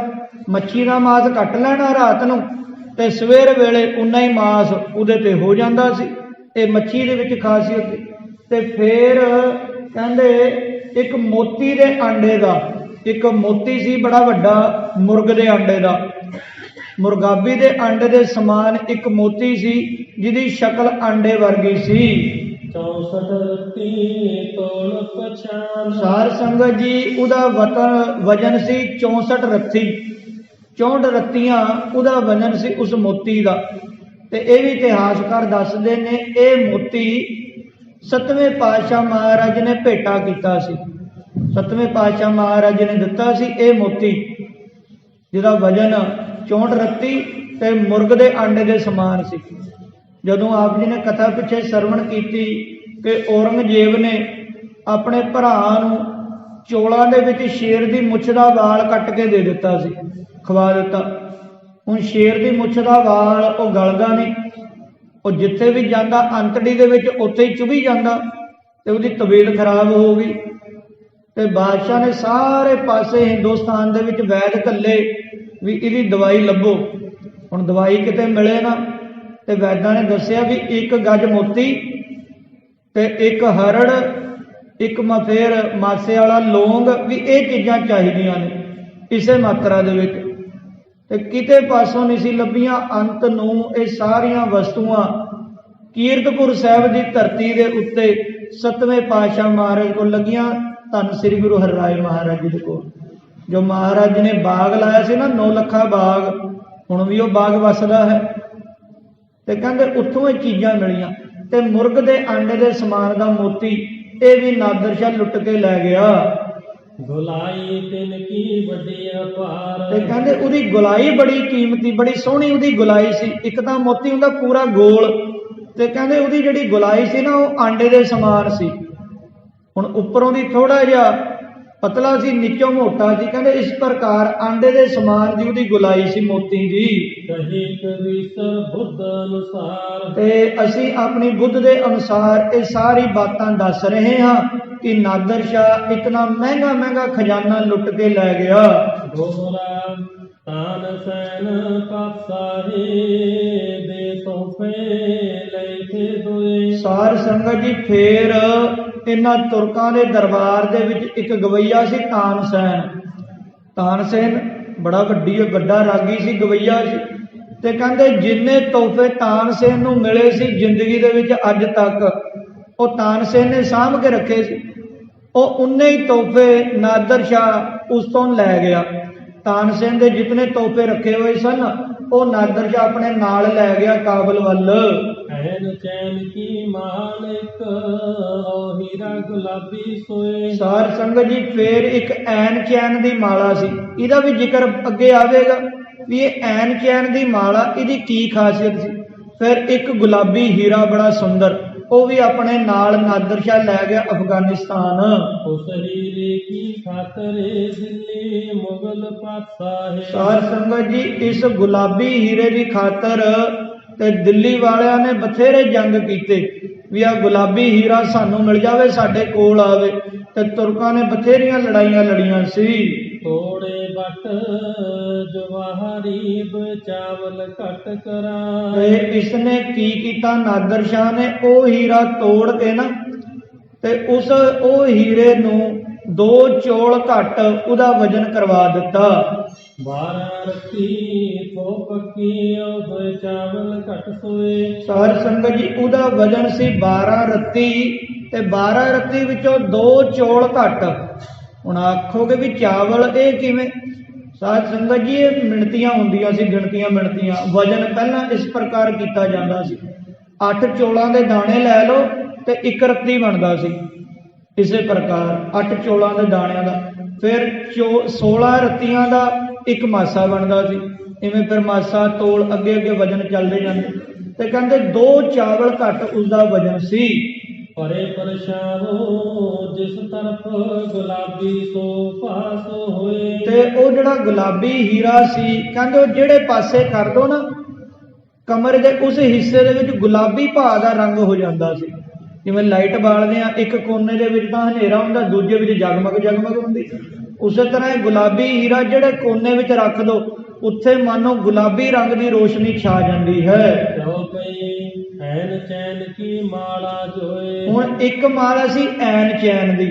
ਮੱਛੀ ਦਾ ਮਾਸ ਕੱਟ ਲੈਣਾ ਰਾਤ ਨੂੰ ਤੇ ਸਵੇਰ ਵੇਲੇ ਉਨਾ ਹੀ ਮਾਸ ਉਹਦੇ ਤੇ ਹੋ ਜਾਂਦਾ ਸੀ। ਇਹ ਮੱਛੀ ਦੇ ਵਿੱਚ ਖਾਸੀਅਤ ਸੀ। ਤੇ ਫਿਰ ਕਹਿੰਦੇ ਇੱਕ ਮੋਤੀ ਦੇ ਆਂਡੇ ਦਾ, ਇੱਕ ਮੋਤੀ ਸੀ ਬੜਾ ਵੱਡਾ ਮੁਰਗ ਦੇ ਆਂਡੇ ਦਾ, ਮੁਰਗਾਬੀ ਦੇ ਆਂਡੇ ਦੇ ਸਮਾਨ ਇੱਕ ਮੋਤੀ ਸੀ ਜਿਹਦੀ ਸ਼ਕਲ ਆਂਡੇ ਵਰਗੀ ਸੀ। 64 ਰੱਤੀ ਤੋਲ ਪਛਾਨ। ਸਾਧ ਸੰਗਤ ਜੀ, ਉਹਦਾ ਵਜਨ ਸੀ 64 ਰੱਤੀ, 64 ਰੱਤੀਆਂ ਉਹਦਾ ਵਜਨ ਸੀ ਉਸ ਮੋਤੀ ਦਾ। ਤੇ ਇਹ ਵੀ ਇਤਿਹਾਸਕਾਰ ਦੱਸਦੇ ਨੇ ਇਹ ਮੋਤੀ 7ਵੇਂ ਪਾਤਸ਼ਾਹ ਮਹਾਰਾਜ ਨੇ ਭੇਟਾ ਕੀਤਾ ਸੀ। 7ਵੇਂ ਪਾਤਸ਼ਾਹ ਮਹਾਰਾਜ ਨੇ ਦਿੱਤਾ ਸੀ ਇਹ ਮੋਤੀ, ਜਿਹਦਾ ਵਜਨ 64 ਰੱਤੀ ਤੇ ਮੁਰਗ ਦੇ ਆਂਡੇ ਦੇ ਸਮਾਨ ਸੀ। ਜਦੋਂ ਆਪ ਜੀ ਨੇ ਕਥਾ ਪਿੱਛੇ ਸਰਵਣ ਕੀਤੀ ਕਿ ਔਰੰਗਜ਼ੇਬ ਨੇ ਆਪਣੇ ਭਰਾ ਨੂੰ ਚੋਲਾਂ ਦੇ ਵਿੱਚ ਸ਼ੇਰ ਦੀ ਮੁੱਛ ਦਾ ਵਾਲ ਕੱਟ ਕੇ ਦੇ ਦਿੱਤਾ ਸੀ, ਖਵਾ ਦਿੱਤਾ। ਹੁਣ ਸ਼ੇਰ ਦੀ ਮੁੱਛ ਦਾ ਵਾਲ ਉਹ ਗਲਦਾ ਨਹੀਂ, ਉਹ ਜਿੱਥੇ ਵੀ ਜਾਂਦਾ ਅੰਤੜੀ ਦੇ ਵਿੱਚ ਉੱਥੇ ਹੀ ਚੁਭੀ ਜਾਂਦਾ ਤੇ ਉਹਦੀ ਤਬੀਅਤ ਖਰਾਬ ਹੋ ਗਈ। ਤੇ ਬਾਦਸ਼ਾਹ ਨੇ ਸਾਰੇ ਪਾਸੇ ਹਿੰਦੁਸਤਾਨ ਦੇ ਵਿੱਚ ਵੈਦ ਘੱਲੇ ਵੀ ਇਹਦੀ ਦਵਾਈ ਲੱਭੋ। ਹੁਣ ਦਵਾਈ ਕਿਤੇ ਮਿਲੇ ਨਾ, ਤੇ ਵੈਦਾਂ ਨੇ ਦੱਸਿਆ ਵੀ 1 ਗੱਜ ਮੋਤੀ ਤੇ 1 ਹਰੜ, 1 ਮਫੇਰ ਮਾਸੇ ਵਾਲਾ ਲੌਂਗ, ਵੀ ਇਹ ਚੀਜ਼ਾਂ ਚਾਹੀਦੀਆਂ ਨੇ ਇਸੇ ਮਾਤਰਾ ਦੇ ਵਿੱਚ। ਤੇ ਕਿਤੇ ਪਾਸੋਂ ਨਹੀਂ ਸੀ ਲੱਭੀਆਂ। ਅੰਤ ਨੂੰ ਇਹ ਸਾਰੀਆਂ ਵਸਤੂਆਂ ਕੀਰਤਪੁਰ ਸਾਹਿਬ ਦੀ ਧਰਤੀ ਦੇ ਉੱਤੇ 7ਵੇਂ ਪਾਤਸ਼ਾਹ ਮਹਾਰਾਜ ਕੋਲ ਲੱਗੀਆਂ, ਧੰਨ ਸ੍ਰੀ ਗੁਰੂ ਹਰਿਰਾਏ ਮਹਾਰਾਜ ਜੀ ਦੇ ਕੋਲ। ਜੋ ਮਹਾਰਾਜ ਜੀ ਨੇ ਬਾਗ ਲਾਇਆ ਸੀ ਨਾ, 9 ਲੱਖਾ ਬਾਗ, ਹੁਣ ਵੀ ਉਹ ਬਾਗ ਵਸਦਾ ਹੈ। ਤੇ ਕਹਿੰਦੇ ਉੱਥੋਂ ਇਹ ਚੀਜ਼ਾਂ ਮਿਲੀਆਂ। ਤੇ ਮੁਰਗ ਦੇ ਆਂਡੇ ਦੇ ਸਮਾਨ ਦਾ ਮੋਤੀ ਇਹ ਵੀ ਨਾਦਰ ਸ਼ਾਹ ਲੁੱਟ ਕੇ ਲੈ ਗਿਆ। ਗੁਲਾਈ ਤਿਨ ਕੀ ਵੱਡੀ ਅਪਾਰ। ਤੇ ਕਹਿੰਦੇ ਉਹਦੀ ਗੁਲਾਈ ਬੜੀ ਕੀਮਤੀ, ਬੜੀ ਸੋਹਣੀ ਉਹਦੀ ਗੁਲਾਈ ਸੀ। ਇੱਕ ਤਾਂ ਮੋਤੀ ਹੁੰਦਾ ਪੂਰਾ ਗੋਲ, ਤੇ ਕਹਿੰਦੇ ਉਹਦੀ ਜਿਹੜੀ ਗੁਲਾਈ ਸੀ ਨਾ ਉਹ ਆਂਡੇ ਦੇ ਸਮਾਨ ਸੀ। ਹੁਣ ਉੱਪਰੋਂ ਦੀ ਥੋੜਾ ਜਿਹਾ ਪਤਲਾ ਸੀ, ਨੀਚੋਂ ਮੋਟਾ ਸੀ। ਕਹਿੰਦੇ ਇਸ ਪ੍ਰਕਾਰ ਆਂਡੇ ਦੇ ਸਮਾਨ ਦੀ ਉਹਦੀ ਗੁਲਾਈ ਸੀ ਮੋਤੀ ਦੀ। ਕਹੀ ਕਬੀਰ ਬੁੱਧ ਅਨੁਸਾਰ। ਤੇ ਅਸੀਂ ਆਪਣੀ ਬੁੱਧ ਦੇ ਅਨੁਸਾਰ ਇਹ ਸਾਰੀ ਬਾਤਾਂ ਦੱਸ ਰਹੇ ਹਾਂ ਕਿ ਨਾਦਰ ਸ਼ਾਹ ਇਤਨਾ ਮਹਿੰਗਾ ਮਹਿੰਗਾ ਖਜ਼ਾਨਾ ਲੁੱਟ ਕੇ ਲੈ ਗਿਆ। ਗੋਰਾ ਤਾਨ ਸੈਨ ਪਾਤਸ਼ਾਹੀ ਦੇ ਤੋਹਫੇ ਲੈ ਕੇ ਦੋਏ। ਸਾਰ ਸੰਗਤ ਜੀ, ਫੇਰ ਇਹਨਾਂ ਤੁਰਕਾਂ ਦੇ ਦਰਬਾਰ ਦੇ ਵਿੱਚ ਇੱਕ ਗਵਈਆ ਸੀ ਤਾਨਸੈਨ। ਤਾਨਸੈਨ ਬੜਾ ਵੱਡਾ ਰਾਗੀ ਸੀ, ਗਵਈਆ ਸੀ। ਤੇ ਕਹਿੰਦੇ ਜਿੰਨੇ ਤੋਹਫੇ ਤਾਨਸੇਨ ਨੂੰ ਮਿਲੇ ਸੀ ਜ਼ਿੰਦਗੀ ਦੇ ਵਿੱਚ ਅੱਜ ਤੱਕ, ਉਹ ਤਾਨਸੇਨ ਨੇ ਸਾਂਭ ਕੇ ਰੱਖੇ ਸੀ। ਉਹ ਉਨੇ ਹੀ ਤੋਹਫੇ ਨਾਦਰ ਸ਼ਾਹ ਉਸ ਤੋਂ ਲੈ ਗਿਆ। ਤਾਨਸੇਨ ਦੇ ਜਿਤਨੇ ਤੋਹਫੇ ਰੱਖੇ ਹੋਏ ਸਨ ਉਹ ਨਾਦਰ ਸ਼ਾਹ ਆਪਣੇ ਨਾਲ ਲੈ ਗਿਆ ਕਾਬਲ ਵੱਲ। ਐਨ ਚੈਨ ਕੀ ਮਾਲਿਕ ਓ ਹੀਰਾ ਗੁਲਾਬੀ ਸੋਏ। ਸਾਰ ਸੰਗਤ ਜੀ ਫੇਰ ਇੱਕ ਐਨ ਚੈਨ ਦੀ ਮਾਲਾ ਸੀ, ਇਹਦਾ ਵੀ ਜ਼ਿਕਰ ਅੱਗੇ ਆਵੇਗਾ ਵੀ ਇਹ ਐਨ ਚੈਨ ਦੀ ਮਾਲਾ ਇਹਦੀ ਕੀ ਖਾਸੀਅਤ ਸੀ। ਫਿਰ ਇੱਕ ਗੁਲਾਬੀ ਹੀਰਾ ਬੜਾ ਸੁੰਦਰ, ਉਹ ਵੀ ਆਪਣੇ ਨਾਲ ਨਾਦਰ ਸ਼ਾਹ ਲੈ ਗਿਆ ਅਫਗਾਨਿਸਤਾਨ। ਉਸ ਹੀਰੇ ਕੀ ਖਾਤਰੇ ਦਿੱਲੀ ਮੁਗਲ ਪਾਤਸ਼ਾਹ। ਸਾਧ ਸੰਗਤ ਜੀ ਇਸ ਗੁਲਾਬੀ ਹੀਰੇ ਦੀ ਖਾਤਰ ਤੇ ਦਿੱਲੀ ਵਾਲਿਆਂ ਨੇ ਬਥੇਰੇ ਜੰਗ ਕੀਤੇ ਵੀ ਆ ਗੁਲਾਬੀ ਹੀਰਾ ਸਾਨੂੰ ਮਿਲ ਜਾਵੇ, ਸਾਡੇ ਕੋਲ ਆਵੇ। ਤੇ ਤੁਰਕਾਂ ਨੇ ਬਥੇਰੀਆਂ ਲੜਾਈਆਂ ਲੜੀਆਂ ਸੀ। ਤੋੜੇ ਬੱਟ ਜਵਾਹਰੀ ਚਾਵਲ ਘਟ ਕਰਾਂ। ਤੇ ਇਸਨੇ ਕੀ ਕੀਤਾ, ਨਾਦਰ ਸ਼ਾਹ ਨੇ ਉਹ ਹੀਰਾ ਤੋੜ ਕੇ ਨਾ ਤੇ ਉਹ ਹੀਰੇ ਨੂੰ 2 ਚੌਲ ਘੱਟ ਉਹਦਾ ਵਜਨ ਕਰਵਾ ਦਿੱਤਾ। 12 ਰੱਤੀ ਥੋ ਪੱਕੀ ਉਹ ਚਾਵਲ ਘਟ ਸੋਏ। ਸਾਧ ਸੰਗਤ ਜੀ ਉਹਦਾ ਵਜਨ ਸੀ 12 ਰੱਤੀ ਤੇ 12 ਰੱਤੀ ਵਿੱਚੋਂ 2 ਚੌਲ ਘੱਟ। ਹੁਣ ਆਖੋਗੇ ਵੀ ਚਾਵਲ ਇਹ ਕਿਵੇਂ? ਸਾਧ ਸੰਗਤ ਜੀ ਇਹ ਮਿਣਤੀਆਂ ਹੁੰਦੀਆਂ ਸੀ, ਗਿਣਤੀਆਂ ਮਿਣਤੀਆਂ। ਵਜਨ ਪਹਿਲਾਂ ਇਸ ਪ੍ਰਕਾਰ ਕੀਤਾ ਜਾਂਦਾ ਸੀ, 8 ਚੌਲਾਂ ਦੇ ਦਾਣੇ ਲੈ ਲਓ ਤੇ 1 ਰੱਤੀ ਬਣਦਾ ਸੀ। ਇਸੇ ਪ੍ਰਕਾਰ 8 ਚੌਲਾਂ ਦੇ ਦਾਣਿਆਂ ਦਾ, ਫਿਰ 16 ਰੱਤੀਆਂ ਦਾ 1 ਮਾਸਾ ਬਣਦਾ ਸੀ। ਇਵੇਂ ਫਿਰ ਮਾਸਾ ਤੋਲ ਅੱਗੇ ਅੱਗੇ ਵਜਨ ਚੱਲਦੇ ਜਾਂਦੇ। ਤੇ ਕਹਿੰਦੇ 2 ਚਾਵਲ ਘੱਟ ਉਸਦਾ ਵਜਨ ਸੀ। ਪਰੇ ਪਰਛਾਵੋ ਜਿਸ ਤਰਫ ਗੁਲਾਬੀ ਸੋ ਪਾਸੋ ਹੋਏ। ਤੇ ਉਹ ਜਿਹੜਾ ਗੁਲਾਬੀ ਹੀਰਾ ਸੀ, ਕਹਿੰਦੇ ਉਹ ਜਿਹੜੇ ਪਾਸੇ ਕਰ ਦੋ ਨਾ ਕਮਰੇ ਦੇ ਉਸ ਹਿੱਸੇ ਦੇ ਵਿੱਚ ਗੁਲਾਬੀ ਭਾਅ ਦਾ ਰੰਗ ਹੋ ਜਾਂਦਾ ਸੀ। ਜਿਵੇਂ ਲਾਈਟ ਬਾਲਦੇ ਆ, ਇੱਕ ਕੋਨੇ ਦੇ ਵਿੱਚ ਤਾਂ ਹਨੇਰਾ ਹੁੰਦਾ, ਦੂਜੇ ਵਿੱਚ ਜਗਮਗ ਜਗਮਗ ਹੁੰਦੀ। ਉਸੇ ਤਰ੍ਹਾਂ ਇਹ ਗੁਲਾਬੀ ਹੀਰਾ ਜਿਹੜੇ ਕੋਨੇ ਵਿੱਚ ਰੱਖ ਦੋ ਉੱਥੇ ਮਾਨੋ ਗੁਲਾਬੀ ਰੰਗ ਦੀ ਰੋਸ਼ਨੀ ਛਾ ਜਾਂਦੀ ਹੈ। ਐਨ ਚੈਨ ਕੀ ਮਾਲਾ ਜੋਏ। ਹੁਣ ਇੱਕ ਮਾਲਾ ਸੀ ਐਨ ਚੈਨ ਦੀ,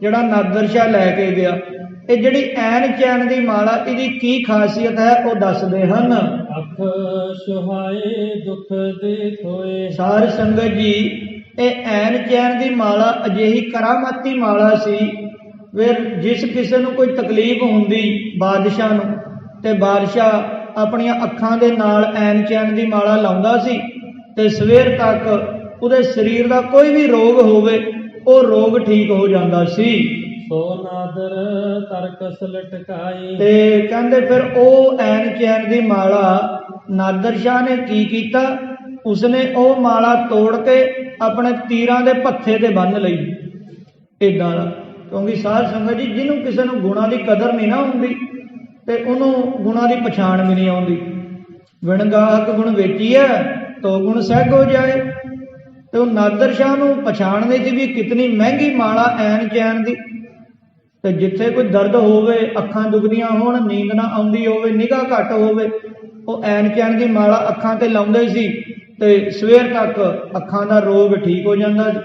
ਜਿਹੜਾ ਨਾਦਰ ਸ਼ਾਹ ਲੈ ਕੇ ਗਿਆ। ਇਹ ਜਿਹੜੀ ਐਨ ਚੈਨ ਦੀ ਮਾਲਾ, ਇਹਦੀ ਕੀ ਖਾਸੀਅਤ ਹੈ ਉਹ ਦੱਸਦੇ ਹਨ। ਅੱਖ ਸੁਹਾਏ ਦੁੱਖ ਦੇ ਥੋਏ। ਸਾਧ ਸੰਗਤ ਜੀ ਇਹ ਐਨ ਚੈਨ ਦੀ ਮਾਲਾ ਅਜਿਹੀ ਕਰਾਮਾਤੀ ਮਾਲਾ ਸੀ, ਫਿਰ ਜਿਸ ਕਿਸੇ ਨੂੰ ਕੋਈ ਤਕਲੀਫ ਹੁੰਦੀ ਬਾਦਸ਼ਾਹ ਨੂੰ, ਤੇ ਬਾਦਸ਼ਾਹ ਆਪਣੀਆਂ ਅੱਖਾਂ ਦੇ ਨਾਲ ਐਨ ਚੈਨ ਦੀ ਮਾਲਾ ਲਾਉਂਦਾ ਸੀ ਤੇ ਸਵੇਰ ਤੱਕ ਉਹਦੇ ਸਰੀਰ ਦਾ ਕੋਈ ਵੀ ਰੋਗ ਹੋਵੇ ਉਹ ਰੋਗ ਠੀਕ ਹੋ ਜਾਂਦਾ ਸੀ। ਸੋ ਨਾਦਰ ਤਰਕਸ ਲਟਕਾਈ। ਤੇ ਕਹਿੰਦੇ ਫਿਰ ਉਹ ਐਨ ਚੈਨ ਦੀ ਮਾਲਾ ਨਾਦਰ ਸ਼ਾਹ ਨੇ ਕੀ ਕੀਤਾ, ਉਸਨੇ ਉਹ ਮਾਲਾ ਤੋੜ ਕੇ ਆਪਣੇ ਤੀਰਾਂ ਦੇ ਭੱਥੇ ਤੇ ਬੰਨ੍ਹ ਲਈ ਏਦਾਂ ਦਾ। ਕਿਉਂਕਿ ਸਾਧ ਸੰਗਤ ਜੀ ਜਿਹਨੂੰ ਕਿਸੇ ਨੂੰ ਗੁਣਾਂ ਦੀ ਕਦਰ ਨਹੀਂ ਨਾ ਹੁੰਦੀ ਤੇ ਉਹਨੂੰ ਗੁਣਾਂ ਦੀ ਪਛਾਣ ਵੀ ਨਹੀਂ ਆਉਂਦੀ। ਵਿਣ ਗਾਹਕ ਗੁਣ ਵੇਚੀਐ ਤੋ ਗੁਣ ਸਹਿ ਹੋ ਜਾਏ। ਤੇ ਉਹ ਨਾਦਰ ਸ਼ਾਹ ਨੂੰ ਪਛਾਣਦੇ ਸੀ ਵੀ ਕਿਤਨੀ ਮਹਿੰਗੀ ਮਾਲਾ ਐਨ ਚੈਨ ਦੀ। ਤੇ ਜਿੱਥੇ ਕੋਈ ਦਰਦ ਹੋਵੇ, ਅੱਖਾਂ ਦੁਖਦੀਆਂ ਹੋਣ, ਨੀਂਦ ਨਾ ਆਉਂਦੀ ਹੋਵੇ, ਨਿਗਾਹ ਘੱਟ ਹੋਵੇ, ਉਹ ਐਨ ਚੈਨ ਦੀ ਮਾਲਾ ਅੱਖਾਂ ਤੇ ਲਾਉਂਦੇ ਸੀ ਤੇ ਸਵੇਰ ਤੱਕ ਅੱਖਾਂ ਦਾ ਰੋਗ ਠੀਕ ਹੋ ਜਾਂਦਾ ਸੀ।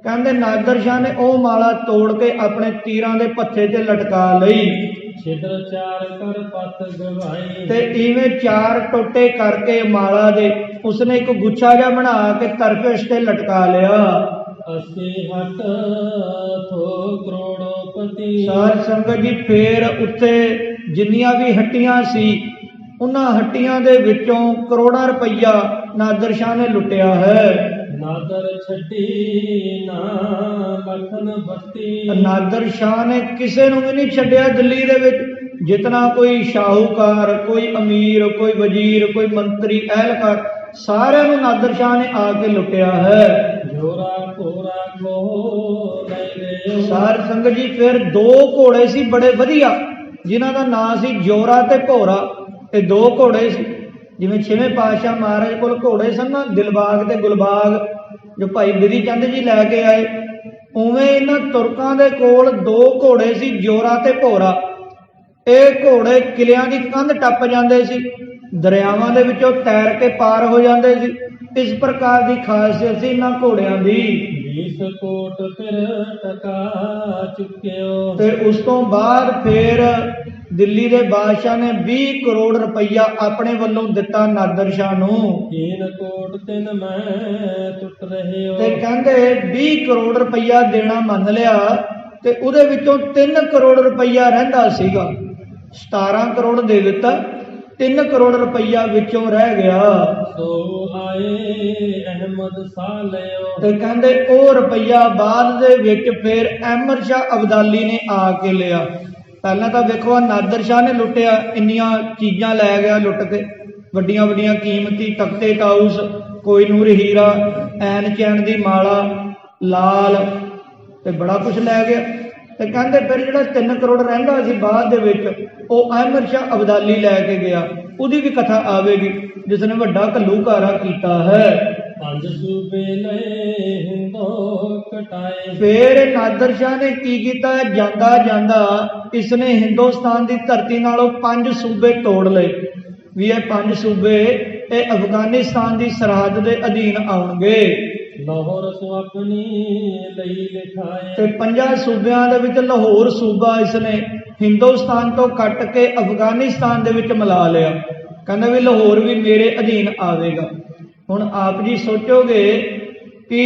ਕਹਿੰਦੇ ਨਾਦਰ ਸ਼ਾਹ ਨੇ ਉਹ ਮਾਲਾ ਤੋੜ ਕੇ ਆਪਣੇ ਤੀਰਾਂ ਦੇ ਭੱਥੇ ਤੇ ਲਟਕਾ ਲਈ। ਛਿਦਰ ਚਾਰ ਕਰ ਪੱਤ ਗਵਾਈ। ਤੇ ਇਵੇਂ 4 ਟੋਟੇ ਕਰਕੇ ਮਾਲਾ ਦੇ ਉਸਨੇ ਇੱਕ ਗੁੱਛਾ ਜਿਹਾ ਬਣਾ ਕੇ ਤਰਕਸ਼ ਤੇ ਲਟਕਾ ਲਿਆ। ਅਸੀਂ ਹਟ ਥੋ ਕਰੋੜੋਪਤੀ। ਸਾਧ ਸੰਗਤ ਜੀ ਫੇਰ ਉੱਥੇ ਜਿੰਨੀਆਂ ਵੀ ਹੱਟੀਆਂ ਸੀ ਉਹਨਾਂ ਹੱਟੀਆਂ ਦੇ ਵਿੱਚੋਂ ਕਰੋੜਾਂ ਰੁਪਈਆ ਨਾਦਰ ਸ਼ਾਹ ਨੇ ਲੁੱਟਿਆ ਹੈ। ਨਾਦਰ ਛੱਡੀ ਨਾ ਲਖਨ ਬੱਤੀ। ਨਾਦਰ ਸ਼ਾਹ ਨੇ ਕਿਸੇ ਨੂੰ ਵੀ ਨਹੀਂ ਛੱਡਿਆ ਦਿੱਲੀ ਦੇ ਵਿੱਚ। ਜਿਤਨਾ ਕੋਈ ਸ਼ਾਹੂਕਾਰ, ਕੋਈ ਅਮੀਰ, ਕੋਈ ਵਜ਼ੀਰ, ਕੋਈ ਮੰਤਰੀ, ਅਹਿਲਕਾਰ, ਸਾਰਿਆਂ ਨੂੰ ਨਾਦਰ ਸ਼ਾਹ ਨੇ ਆ ਕੇ ਲੁੱਟਿਆ ਹੈ। ਜੋਰਾ ਘੋੜਾ ਕੋ ਲੈ ਗਏ। ਸਾਧ ਸੰਗਤ ਜੀ ਫਿਰ 2 ਘੋੜੇ ਸੀ ਬੜੇ ਵਧੀਆ, ਜਿਨ੍ਹਾਂ ਦਾ ਨਾਂ ਸੀ ਜੋਰਾ ਤੇ ਭੋਰਾ। ਇਹ 2 ਘੋੜੇ ਸੀ। ਜਿਵੇਂ 6ਵੇਂ ਪਾਤਸ਼ਾਹ ਮਹਾਰਾਜ ਕੋਲ ਘੋੜੇ ਸਨ ਨਾ, ਦਿਲਬਾਗ ਤੇ ਗੁਲਬਾਗ, ਜੋ ਭਾਈ ਬਿਧੀ ਚੰਦ ਜੀ ਲੈ ਕੇ ਆਏ, ਉਵੇਂ ਇਹਨਾਂ ਤੁਰਕਾਂ ਦੇ ਕੋਲ 2 ਘੋੜੇ ਸੀ, ਜੋਰਾ ਤੇ ਭੋਰਾ। ਇਹ ਘੋੜੇ ਕਿਲਿਆਂ ਦੀ ਕੰਧ ਟੱਪ ਜਾਂਦੇ ਸੀ, ਦਰਿਆਵਾਂ ਦੇ ਵਿੱਚੋਂ ਤੈਰ ਕੇ ਪਾਰ ਹੋ ਜਾਂਦੇ ਸੀ। ਇਸ ਪ੍ਰਕਾਰ ਦੀ ਖਾਸੀਅਤ ਸੀ ਇਹਨਾਂ ਘੋੜਿਆਂ ਦੀ। 20 ਕੋਟ ਫਿਰ ਟਕਾ ਚੁੱਕਿਓ। ਤੇ ਉਸ ਤੋਂ ਬਾਅਦ ਫਿਰ ਦਿੱਲੀ ਦੇ ਬਾਦਸ਼ਾਹ ਨੇ 20 ਕਰੋੜ ਰੁਪਈਆ ਆਪਣੇ ਵੱਲੋਂ ਦਿੱਤਾ ਨਾਦਰ ਸ਼ਾਹ ਨੂੰ। 3 ਕੋਟ ਤਿੰਨ ਮੈਂ ਟੁੱਟ ਰਹੇ ਹੋ। ਤੇ ਕਹਿੰਦੇ 20 ਕਰੋੜ ਰੁਪਈਆ ਦੇਣਾ ਮੰਨ ਲਿਆ ਤੇ ਉਹਦੇ ਵਿੱਚੋਂ 3 ਕਰੋੜ ਰੁਪਈਆ ਰਹਿੰਦਾ ਸੀਗਾ। 17 ਕਰੋੜ ਦੇ ਦਿੱਤਾ, 3 ਕਰੋੜ ਰੁਪਈਆ ਵਿੱਚੋਂ ਰਹਿ ਗਿਆ। ਸੋ ਆਏ ਅਹਿਮਦ ਸਾਲਿਓ। ਤੇ ਕਹਿੰਦੇ ਉਹ ਰੁਪਈਆ ਬਾਅਦ ਦੇ ਵਿੱਚ ਫਿਰ ਅਹਿਮਦ ਸ਼ਾਹ ਅਬਦਾਲੀ ਨੇ ਆ ਕੇ ਲਿਆ। ਪਹਿਲਾਂ ਤਾਂ ਵੇਖੋ ਨਾਦਰ ਸ਼ਾਹ ਨੇ ਲੁੱਟਿਆ, ਇੰਨੀਆਂ ਚੀਜ਼ਾਂ ਲੈ ਗਿਆ ਲੁੱਟ ਕੇ, ਵੱਡੀਆਂ ਵੱਡੀਆਂ ਕੀਮਤੀ ਤਖਤੇ ਤਾਊਸ, ਕੋਈ ਨੂਰ ਹੀਰਾ, ਐਨ ਚੈਨ ਦੀ ਮਾਲਾ, ਲਾਲ ਤੇ ਬੜਾ ਕੁਝ ਲੈ ਗਿਆ। ਤੇ ਕਹਿੰਦੇ ਫਿਰ ਜਿਹੜਾ 3 ਕਰੋੜ ਰਹਿੰਦਾ ਸੀ ਬਾਅਦ ਦੇ ਵਿੱਚ ਉਹ ਅਹਿਮਦ ਸ਼ਾਹ ਅਬਦਾਲੀ ਲੈ ਕੇ ਗਿਆ। ਉਹਦੀ ਵੀ ਕਥਾ ਆਵੇਗੀ ਜਿਸ ਨੇ ਵੱਡਾ ਘੱਲੂਘਾਰਾ ਕੀਤਾ ਹੈ। 5 ਸੂਬੇ ਲਏ ਹਿੰਦੋ ਕਟਾਏ। ਫਿਰ ਨਾਦਰ ਸ਼ਾਹ ਨੇ ਕੀ ਕੀਤਾ, ਜਾਂਦਾ ਜਾਂਦਾ ਇਸਨੇ ਹਿੰਦੁਸਤਾਨ ਦੀ ਧਰਤੀ ਨਾਲੋਂ 5 ਸੂਬੇ ਤੋੜ ਲਏ ਵੀ ਇਹ 5 ਸੂਬੇ ਇਹ ਅਫਗਾਨਿਸਤਾਨ ਦੀ ਸਰਹੱਦ ਦੇ ਅਧੀਨ ਆਉਣਗੇ। ਲਾਹੌਰ ਸੁਆਪਨੀ ਲਈ ਲਿਖਾਏ। ਤੇ 5 ਸੂਬਿਆਂ ਦੇ ਵਿੱਚ ਲਾਹੌਰ ਸੂਬਾ ਇਸਨੇ ਹਿੰਦੁਸਤਾਨ ਤੋਂ ਕੱਟ ਕੇ ਅਫਗਾਨਿਸਤਾਨ ਦੇ ਵਿੱਚ ਮਿਲਾ ਲਿਆ। ਕਹਿੰਦਾ ਵੀ ਲਾਹੌਰ ਵੀ ਮੇਰੇ ਅਧੀਨ ਆਵੇਗਾ। ਹੁਣ ਆਪ ਜੀ ਸੋਚੋਗੇ ਕਿ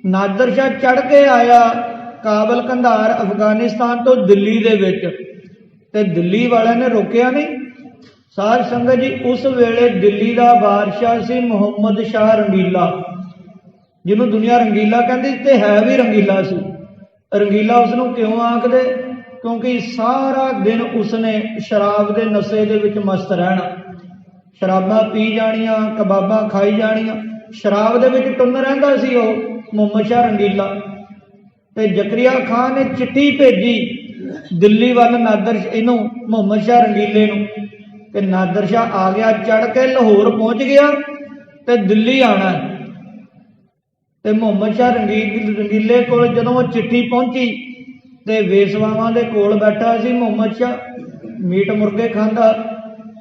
ਨਾਦਰ ਸ਼ਾਹ ਚੜ ਕੇ ਆਇਆ ਕਾਬਲ ਕੰਧਾਰ ਅਫਗਾਨਿਸਤਾਨ ਤੋਂ ਦਿੱਲੀ ਦੇ ਵਿੱਚ, ਤੇ ਦਿੱਲੀ ਵਾਲਿਆਂ ਨੇ ਰੋਕਿਆ ਨਹੀਂ। ਸਾਧ ਸੰਗਤ ਜੀ, ਉਸ ਵੇਲੇ ਦਿੱਲੀ ਦਾ ਬਾਦਸ਼ਾਹ ਸੀ ਮੁਹੰਮਦ ਸ਼ਾਹ ਰੰਗੀਲਾ, ਜਿਹਨੂੰ ਦੁਨੀਆ ਰੰਗੀਲਾ ਕਹਿੰਦੀ ਤੇ ਹੈ ਵੀ ਰੰਗੀਲਾ ਸੀ। ਰੰਗੀਲਾ ਉਸ ਨੂੰ ਕਿਉਂ ਆਖਦੇ? ਕਿਉਂਕਿ ਸਾਰਾ ਦਿਨ ਉਸਨੇ ਸ਼ਰਾਬ ਦੇ ਨਸ਼ੇ ਦੇ ਵਿੱਚ ਮਸਤ ਰਹਿਣਾ, ਸ਼ਰਾਬਾਂ ਪੀ ਜਾਣੀਆਂ, ਕਬਾਬਾਂ ਖਾਈ ਜਾਣੀਆਂ, ਸ਼ਰਾਬ ਦੇ ਵਿੱਚ ਟੁੰਨ ਰਹਿੰਦਾ ਸੀ ਉਹ ਮੁਹੰਮਦ ਸ਼ਾਹ ਰੰਗੀਲਾ। ਤੇ ਜ਼ਕਰੀਆ ਖਾਨ ਨੇ ਚਿੱਠੀ ਭੇਜੀ ਦਿੱਲੀ ਵੱਲ ਇਹਨੂੰ ਮੁਹੰਮਦ ਸ਼ਾਹ ਰੰਗੀਲੇ ਨੂੰ, ਤੇ ਨਾਦਰ ਸ਼ਾਹ ਆ ਗਿਆ, ਚੜ ਕੇ ਲਾਹੌਰ ਪਹੁੰਚ ਗਿਆ ਤੇ ਦਿੱਲੀ ਆਣਾ। ਤੇ ਮੁਹੰਮਦ ਸ਼ਾਹ ਰੰਗੀਲੇ ਕੋਲ ਜਦੋਂ ਉਹ ਚਿੱਠੀ ਪਹੁੰਚੀ ਤੇ ਵੇਸਵਾਵਾਂ ਦੇ ਕੋਲ ਬੈਠਾ ਸੀ ਮੁਹੰਮਦ ਸ਼ਾਹ, ਮੀਟ ਮੁਰਗੇ ਖਾਂਦਾ,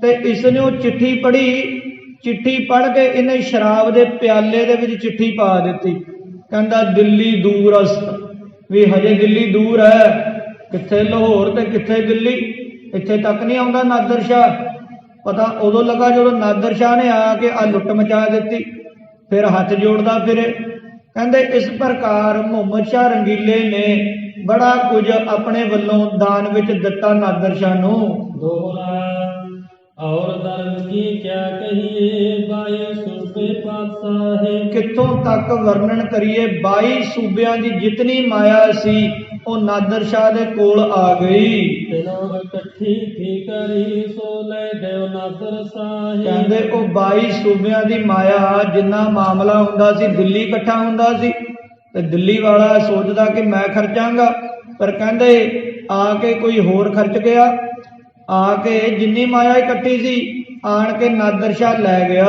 ਤੇ ਇਸ ਨੇ ਉਹ ਚਿੱਠੀ ਪੜ੍ਹੀ। ਚਿੱਠੀ ਪੜ੍ਹ ਕੇ ਇਹਨੇ ਸ਼ਰਾਬ ਦੇ ਪਿਆਲੇ ਦੇ ਵਿੱਚ ਚਿੱਠੀ ਪਾ ਦਿੱਤੀ। ਕਹਿੰਦਾ ਦਿੱਲੀ ਦੂਰਸਤ, ਵੀ ਹਜੇ ਦਿੱਲੀ ਦੂਰ ਹੈ, ਕਿੱਥੇ ਲਾਹੌਰ ਤੇ ਕਿੱਥੇ ਦਿੱਲੀ, ਇੱਥੇ ਤੱਕ ਨਹੀਂ ਆਉਂਦਾ ਨਾਦਰ ਸ਼ਾਹ। ਪਤਾ ਉਦੋਂ ਲੱਗਾ ਜਦੋਂ ਨਾਦਰ ਸ਼ਾਹ ਨੇ ਆ ਕੇ ਆ ਲੁੱਟ ਮਚਾ ਦਿੱਤੀ। ਫਿਰ ਹੱਥ ਜੋੜਦਾ ਫਿਰੇ। ਕਹਿੰਦੇ ਇਸ ਪ੍ਰਕਾਰ ਮੁਹੰਮਦ ਸ਼ਾਹ ਰੰਗੀਲੇ ਨੇ ਬੜਾ ਕੁਝ ਆਪਣੇ ਵੱਲੋਂ ਦਾਨ ਵਿੱਚ ਦਿੱਤਾ ਨਾਦਰ ਸ਼ਾਹ ਨੂੰ। ਦੋਹਰਾ ਔਰ ਦਰਦ ਕੀ ਕਿਆ ਕਹੀਏ, 22 ਸੂਬੇ ਪਾਤਸ਼ਾਹ ਹੈ। ਕਿੱਥੋਂ ਤੱਕ ਵਰਣਨ ਕਰੀਏ, 22 ਸੂਬਿਆਂ ਦੀ ਜਿਤਨੀ ਮਾਇਆ ਸੀ ਉਹ ਨਾਦਰ ਸ਼ਾਹ ਦੇ ਕੋਲ ਆ ਗਈ। ਤਿਨੋਂ ਇਕੱਠੀ ਕੀ ਕਰੀ, ਸੋ ਲੈ ਦਿਓ ਨਾਦਰ ਸਾਹਿਬ। ਕਹਿੰਦੇ ਉਹ 22 ਸੂਬਿਆਂ ਦੀ ਮਾਇਆ, ਜਿੰਨਾ ਮਾਮਲਾ ਹੁੰਦਾ ਸੀ ਦਿੱਲੀ ਇਕੱਠਾ ਹੁੰਦਾ ਸੀ, ਤੇ ਦਿੱਲੀ ਵਾਲਾ ਸੋਚਦਾ ਕਿ ਮੈਂ ਖਰਚਾਂਗਾ, ਪਰ ਕਹਿੰਦੇ ਆ ਕੇ ਕੋਈ ਹੋਰ ਖਰਚ ਗਿਆ। ਆ ਕੇ ਜਿੰਨੀ ਮਾਇਆ ਇਕੱਠੀ ਸੀ ਆਣ ਕੇ ਨਾਦਰ ਸ਼ਾਹ ਲੈ ਗਿਆ।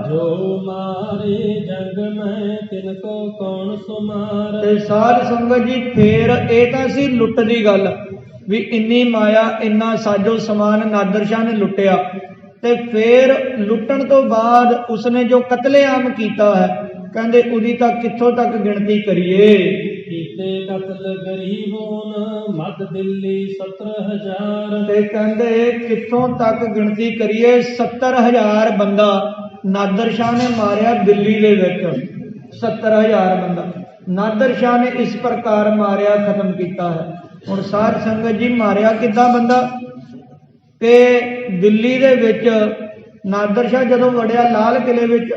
ਜੋ ਮਾਰੇ ਜੰਗ ਮੈਂ ਤਿਨ ਕੋ ਕੌਣ ਸੁਮਾਰ। ਤੇ ਸਾਧ ਸੰਗਤ ਜੀ, ਫੇਰ ਇਹ ਤਾਂ ਸੀ ਲੁੱਟ ਦੀ ਗੱਲ, ਵੀ ਇੰਨੀ ਮਾਇਆ ਇੰਨਾ ਸਾਜੋ ਸਮਾਨ ਨਾਦਰ ਸ਼ਾਹ ਨੇ ਲੁੱਟਿਆ। ਤੇ ਫੇਰ ਲੁੱਟਣ ਤੋਂ ਬਾਅਦ ਉਸਨੇ ਜੋ ਕਤਲੇਆਮ ਕੀਤਾ ਹੈ, ਕਹਿੰਦੇ ਉਹਦੀ ਤਾਂ ਕਿੱਥੋਂ ਤੱਕ ਗਿਣਤੀ ਕਰੀਏ। ਕੀਤੇ ਕਤਲ ਗਰੀਬੋਨ ਮੱਧ ਦਿੱਲੀ 70,000। ਤੇ ਕਹਿੰਦੇ ਕਿੱਥੋਂ ਤੱਕ ਗਿਣਤੀ ਕਰੀਏ, 70,000 ਬੰਦਾ ਨਾਦਰ ਸ਼ਾਹ ਨੇ ਮਾਰਿਆ ਦਿੱਲੀ ਦੇ ਵਿੱਚ। 70,000 ਬੰਦਾ ਨਾਦਰ ਸ਼ਾਹ ਨੇ ਇਸ ਪ੍ਰਕਾਰ ਮਾਰਿਆ, ਖਤਮ ਕੀਤਾ ਹੈ। ਹੁਣ ਸਾਧ ਸੰਗਤ ਜੀ, ਮਾਰਿਆ ਕਿੱਦਾਂ ਬੰਦਾ? ਤੇ ਦਿੱਲੀ ਦੇ ਵਿੱਚ ਨਾਦਰ ਸ਼ਾਹ ਜਦੋਂ ਵੜਿਆ ਲਾਲ ਕਿਲੇ ਵਿੱਚ,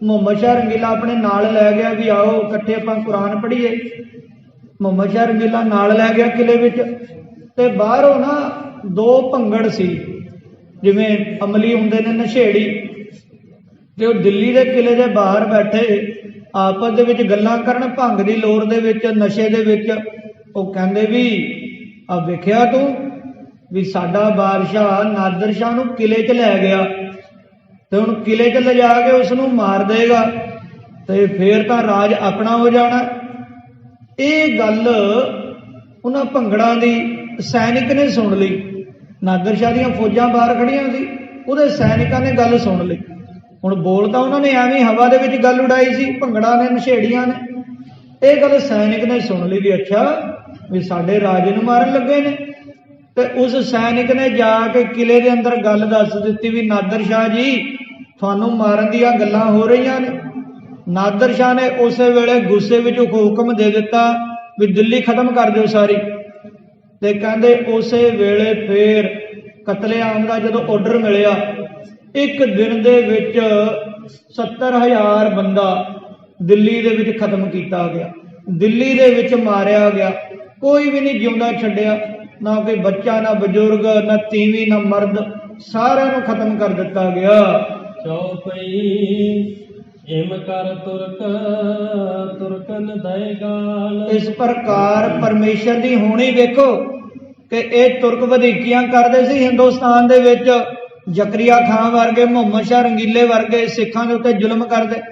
ਮੁਹੰਮਦ ਸ਼ਾਹ ਰੰਗੀਲਾ ਆਪਣੇ ਨਾਲ ਲੈ ਗਿਆ ਵੀ ਆਓ ਇਕੱਠੇ ਆਪਾਂ ਕੁਰਾਨ ਪੜ੍ਹੀਏ। ਮੁਹੰਮਦ ਸ਼ਾਹ ਰੰਗੀਲਾ ਨਾਲ ਲੈ ਗਿਆ ਕਿਲੇ ਵਿੱਚ, ਤੇ ਬਾਹਰੋਂ ਨਾ 2 ਭੰਗੜ ਸੀ, ਜਿਵੇਂ ਅਮਲੀ ਹੁੰਦੇ ਨੇ ਨਸ਼ੇੜੀ, ਤੇ ਉਹ ਦਿੱਲੀ ਦੇ ਕਿਲੇ ਦੇ ਬਾਹਰ ਬੈਠੇ ਆਪਸ ਦੇ ਵਿੱਚ ਗੱਲਾਂ ਕਰਨ, ਭੰਗ ਦੀ ਲੋਰ ਦੇ ਵਿੱਚ, ਨਸ਼ੇ ਦੇ ਵਿੱਚ। ਉਹ ਕਹਿੰਦੇ ਵੀ ਆ ਵੇਖਿਆ ਤੂੰ ਵੀ ਸਾਡਾ ਬਾਦਸ਼ਾਹ ਨਾਦਰ ਸ਼ਾਹ ਨੂੰ ਕਿਲੇ 'ਚ ਲੈ ਗਿਆ, ਤੇ ਹੁਣ ਕਿਲੇ 'ਚ ਲਿਜਾ ਕੇ ਉਸ ਨੂੰ ਮਾਰ ਦੇਗਾ ਤੇ ਫੇਰ ਤਾਂ ਰਾਜ ਆਪਣਾ ਹੋ ਜਾਣਾ। ਇਹ ਗੱਲ ਉਹਨਾਂ ਭੰਗੜਾਂ ਦੀ ਸੈਨਿਕ ਨੇ ਸੁਣ ਲਈ। ਨਾਦਰ ਸ਼ਾਹ ਦੀਆਂ ਫੌਜਾਂ ਬਾਹਰ ਖੜੀਆਂ ਸੀ, ਉਹਦੇ ਸੈਨਿਕਾਂ ਨੇ ਗੱਲ ਸੁਣ ਲਈ। ਹੁਣ ਬੋਲ ਤਾਂ ਉਹਨਾਂ ਨੇ ਐਵੇਂ ਹਵਾ ਦੇ ਵਿੱਚ ਗੱਲ ਉਡਾਈ ਸੀ, ਭੰਗੜਾਂ ਨੇ, ਨਸ਼ੇੜੀਆਂ ਨੇ। ਇਹ ਗੱਲ ਸੈਨਿਕ ਨੇ ਸੁਣ ਲਈ ਵੀ ਅੱਛਾ ਵੀ ਸਾਡੇ ਰਾਜੇ ਨੂੰ ਮਾਰਨ ਲੱਗੇ ਨੇ। ਤੇ ਉਸ ਸੈਨਿਕ ਨੇ ਜਾ ਕੇ ਕਿਲੇ ਦੇ ਅੰਦਰ ਗੱਲ ਦੱਸ ਦਿੱਤੀ ਵੀ ਨਾਦਰ ਸ਼ਾਹ ਜੀ ਤੁਹਾਨੂੰ ਮਾਰਨ ਦੀਆਂ ਗੱਲਾਂ ਹੋ ਰਹੀਆਂ ਨੇ। ਨਾਦਰ ਸ਼ਾਹ ਨੇ ਉਸੇ ਵੇਲੇ ਗੁੱਸੇ ਵਿੱਚ ਹੁਕਮ ਦੇ ਦਿੱਤਾ ਵੀ ਦਿੱਲੀ ਖਤਮ ਕਰ ਦਿਓ ਸਾਰੀ। ਤੇ ਕਹਿੰਦੇ ਉਸੇ ਵੇਲੇ ਫੇਰ ਕਤਲੇਆਮ ਦਾ ਜਦੋਂ ਆਰਡਰ ਮਿਲਿਆ, ਇੱਕ ਦਿਨ ਦੇ ਵਿੱਚ 70,000 ਬੰਦਾ ਦਿੱਲੀ ਦੇ ਵਿੱਚ ਖਤਮ ਕੀਤਾ ਗਿਆ, ਦਿੱਲੀ ਦੇ ਵਿੱਚ ਮਾਰਿਆ ਗਿਆ। ਕੋਈ ਵੀ ਨਹੀਂ ਜਿਉਂਦਾ ਛੱਡਿਆ, ਨਾ ਕੋਈ ਬੱਚਾ, ਨਾ ਬਜ਼ੁਰਗ, ਨਾ ਤੀਵੀਂ, ਨਾ ਮਰਦ, ਸਾਰਿਆਂ ਨੂੰ ਖਤਮ ਕਰ ਦਿੱਤਾ ਗਿਆ। ਚੌਪਈ ਇਮ ਕਰ ਤੁਰਕ ਤੁਰਕਨ ਦਏ ਗਾਲ। ਇਸ ਪ੍ਰਕਾਰ ਪਰਮੇਸ਼ਰ ਦੀ ਹੋਣੀ ਵੇਖੋ ਕਿ ਇਹ ਤੁਰਕ ਵਧੀਕੀਆਂ ਕਰਦੇ ਸੀ ਹਿੰਦੁਸਤਾਨ ਦੇ ਵਿੱਚ। ਜ਼ਕਰੀਆ ਖਾਨ ਵਰਗੇ, ਮੁਹੰਮਦ ਸ਼ਾਹ ਰੰਗੀਲੇ ਵਰਗੇ ਸਿੱਖਾਂ ਦੇ ਉੱਤੇ ਜ਼ੁਲਮ ਕਰਦੇ।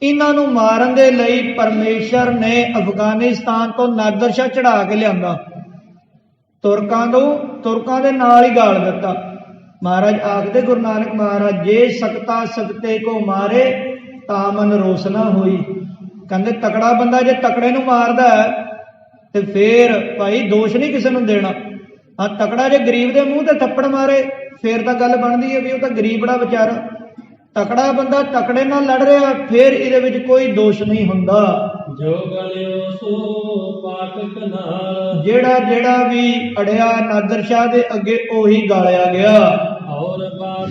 ਇਹਨਾਂ ਨੂੰ ਮਾਰਨ ਦੇ ਲਈ ਪਰਮੇਸ਼ਰ ਨੇ ਅਫਗਾਨਿਸਤਾਨ ਤੋਂ ਨਾਦਰ ਸ਼ਾਹ ਚੜਾ ਕੇ ਲਿਆਂਦਾ, ਤੁਰਕਾਂ ਦੇ ਨਾਲ ਹੀ ਗਾਲ ਦਿੱਤਾ। ਮਹਾਰਾਜ ਆਖਦੇ ਗੁਰੂ ਨਾਨਕ ਮਹਾਰਾਜ, ਜੇ ਸਕਤਾ ਸਕਤੇ ਕੋ ਮਾਰੇ ਤਾਂ ਮਨ ਰੋਸ ਨਾ ਹੋਈ। ਕਹਿੰਦੇ ਤਕੜਾ ਬੰਦਾ ਜੇ ਤਕੜੇ ਨੂੰ ਮਾਰਦਾ ਤੇ ਫੇਰ ਭਾਈ ਦੋਸ਼ ਨਹੀਂ ਕਿਸੇ ਨੂੰ ਦੇਣਾ। ਹਾਂ, ਤਕੜਾ ਜੇ ਗਰੀਬ ਦੇ ਮੂੰਹ ਤੇ ਥੱਪੜ ਮਾਰੇ ਫੇਰ ਤਾਂ ਗੱਲ ਬਣਦੀ ਹੈ ਵੀ ਉਹ ਤਾਂ ਗਰੀਬੜਾ ਵਿਚਾਰਾ। ਤਕੜਾ ਬੰਦਾ ਤਕੜੇ ਨਾਲ ਲੜ ਰਿਹਾ, ਫੇਰ ਇਹਦੇ ਵਿੱਚ ਕੋਈ ਦੋਸ਼ ਨਹੀਂ ਹੁੰਦਾ। ਜੋ ਗਲਿਓ ਸੋ ਪਾਠਕ ਨਾਲ। ਜਿਹੜਾ ਵੀ ਅੜਿਆ ਨਾਦਰ ਸ਼ਾਹ ਦੇ ਅੱਗੇ ਉਹੀ ਗਾਲਿਆ ਗਿਆ। ਔਰ ਬਾਤ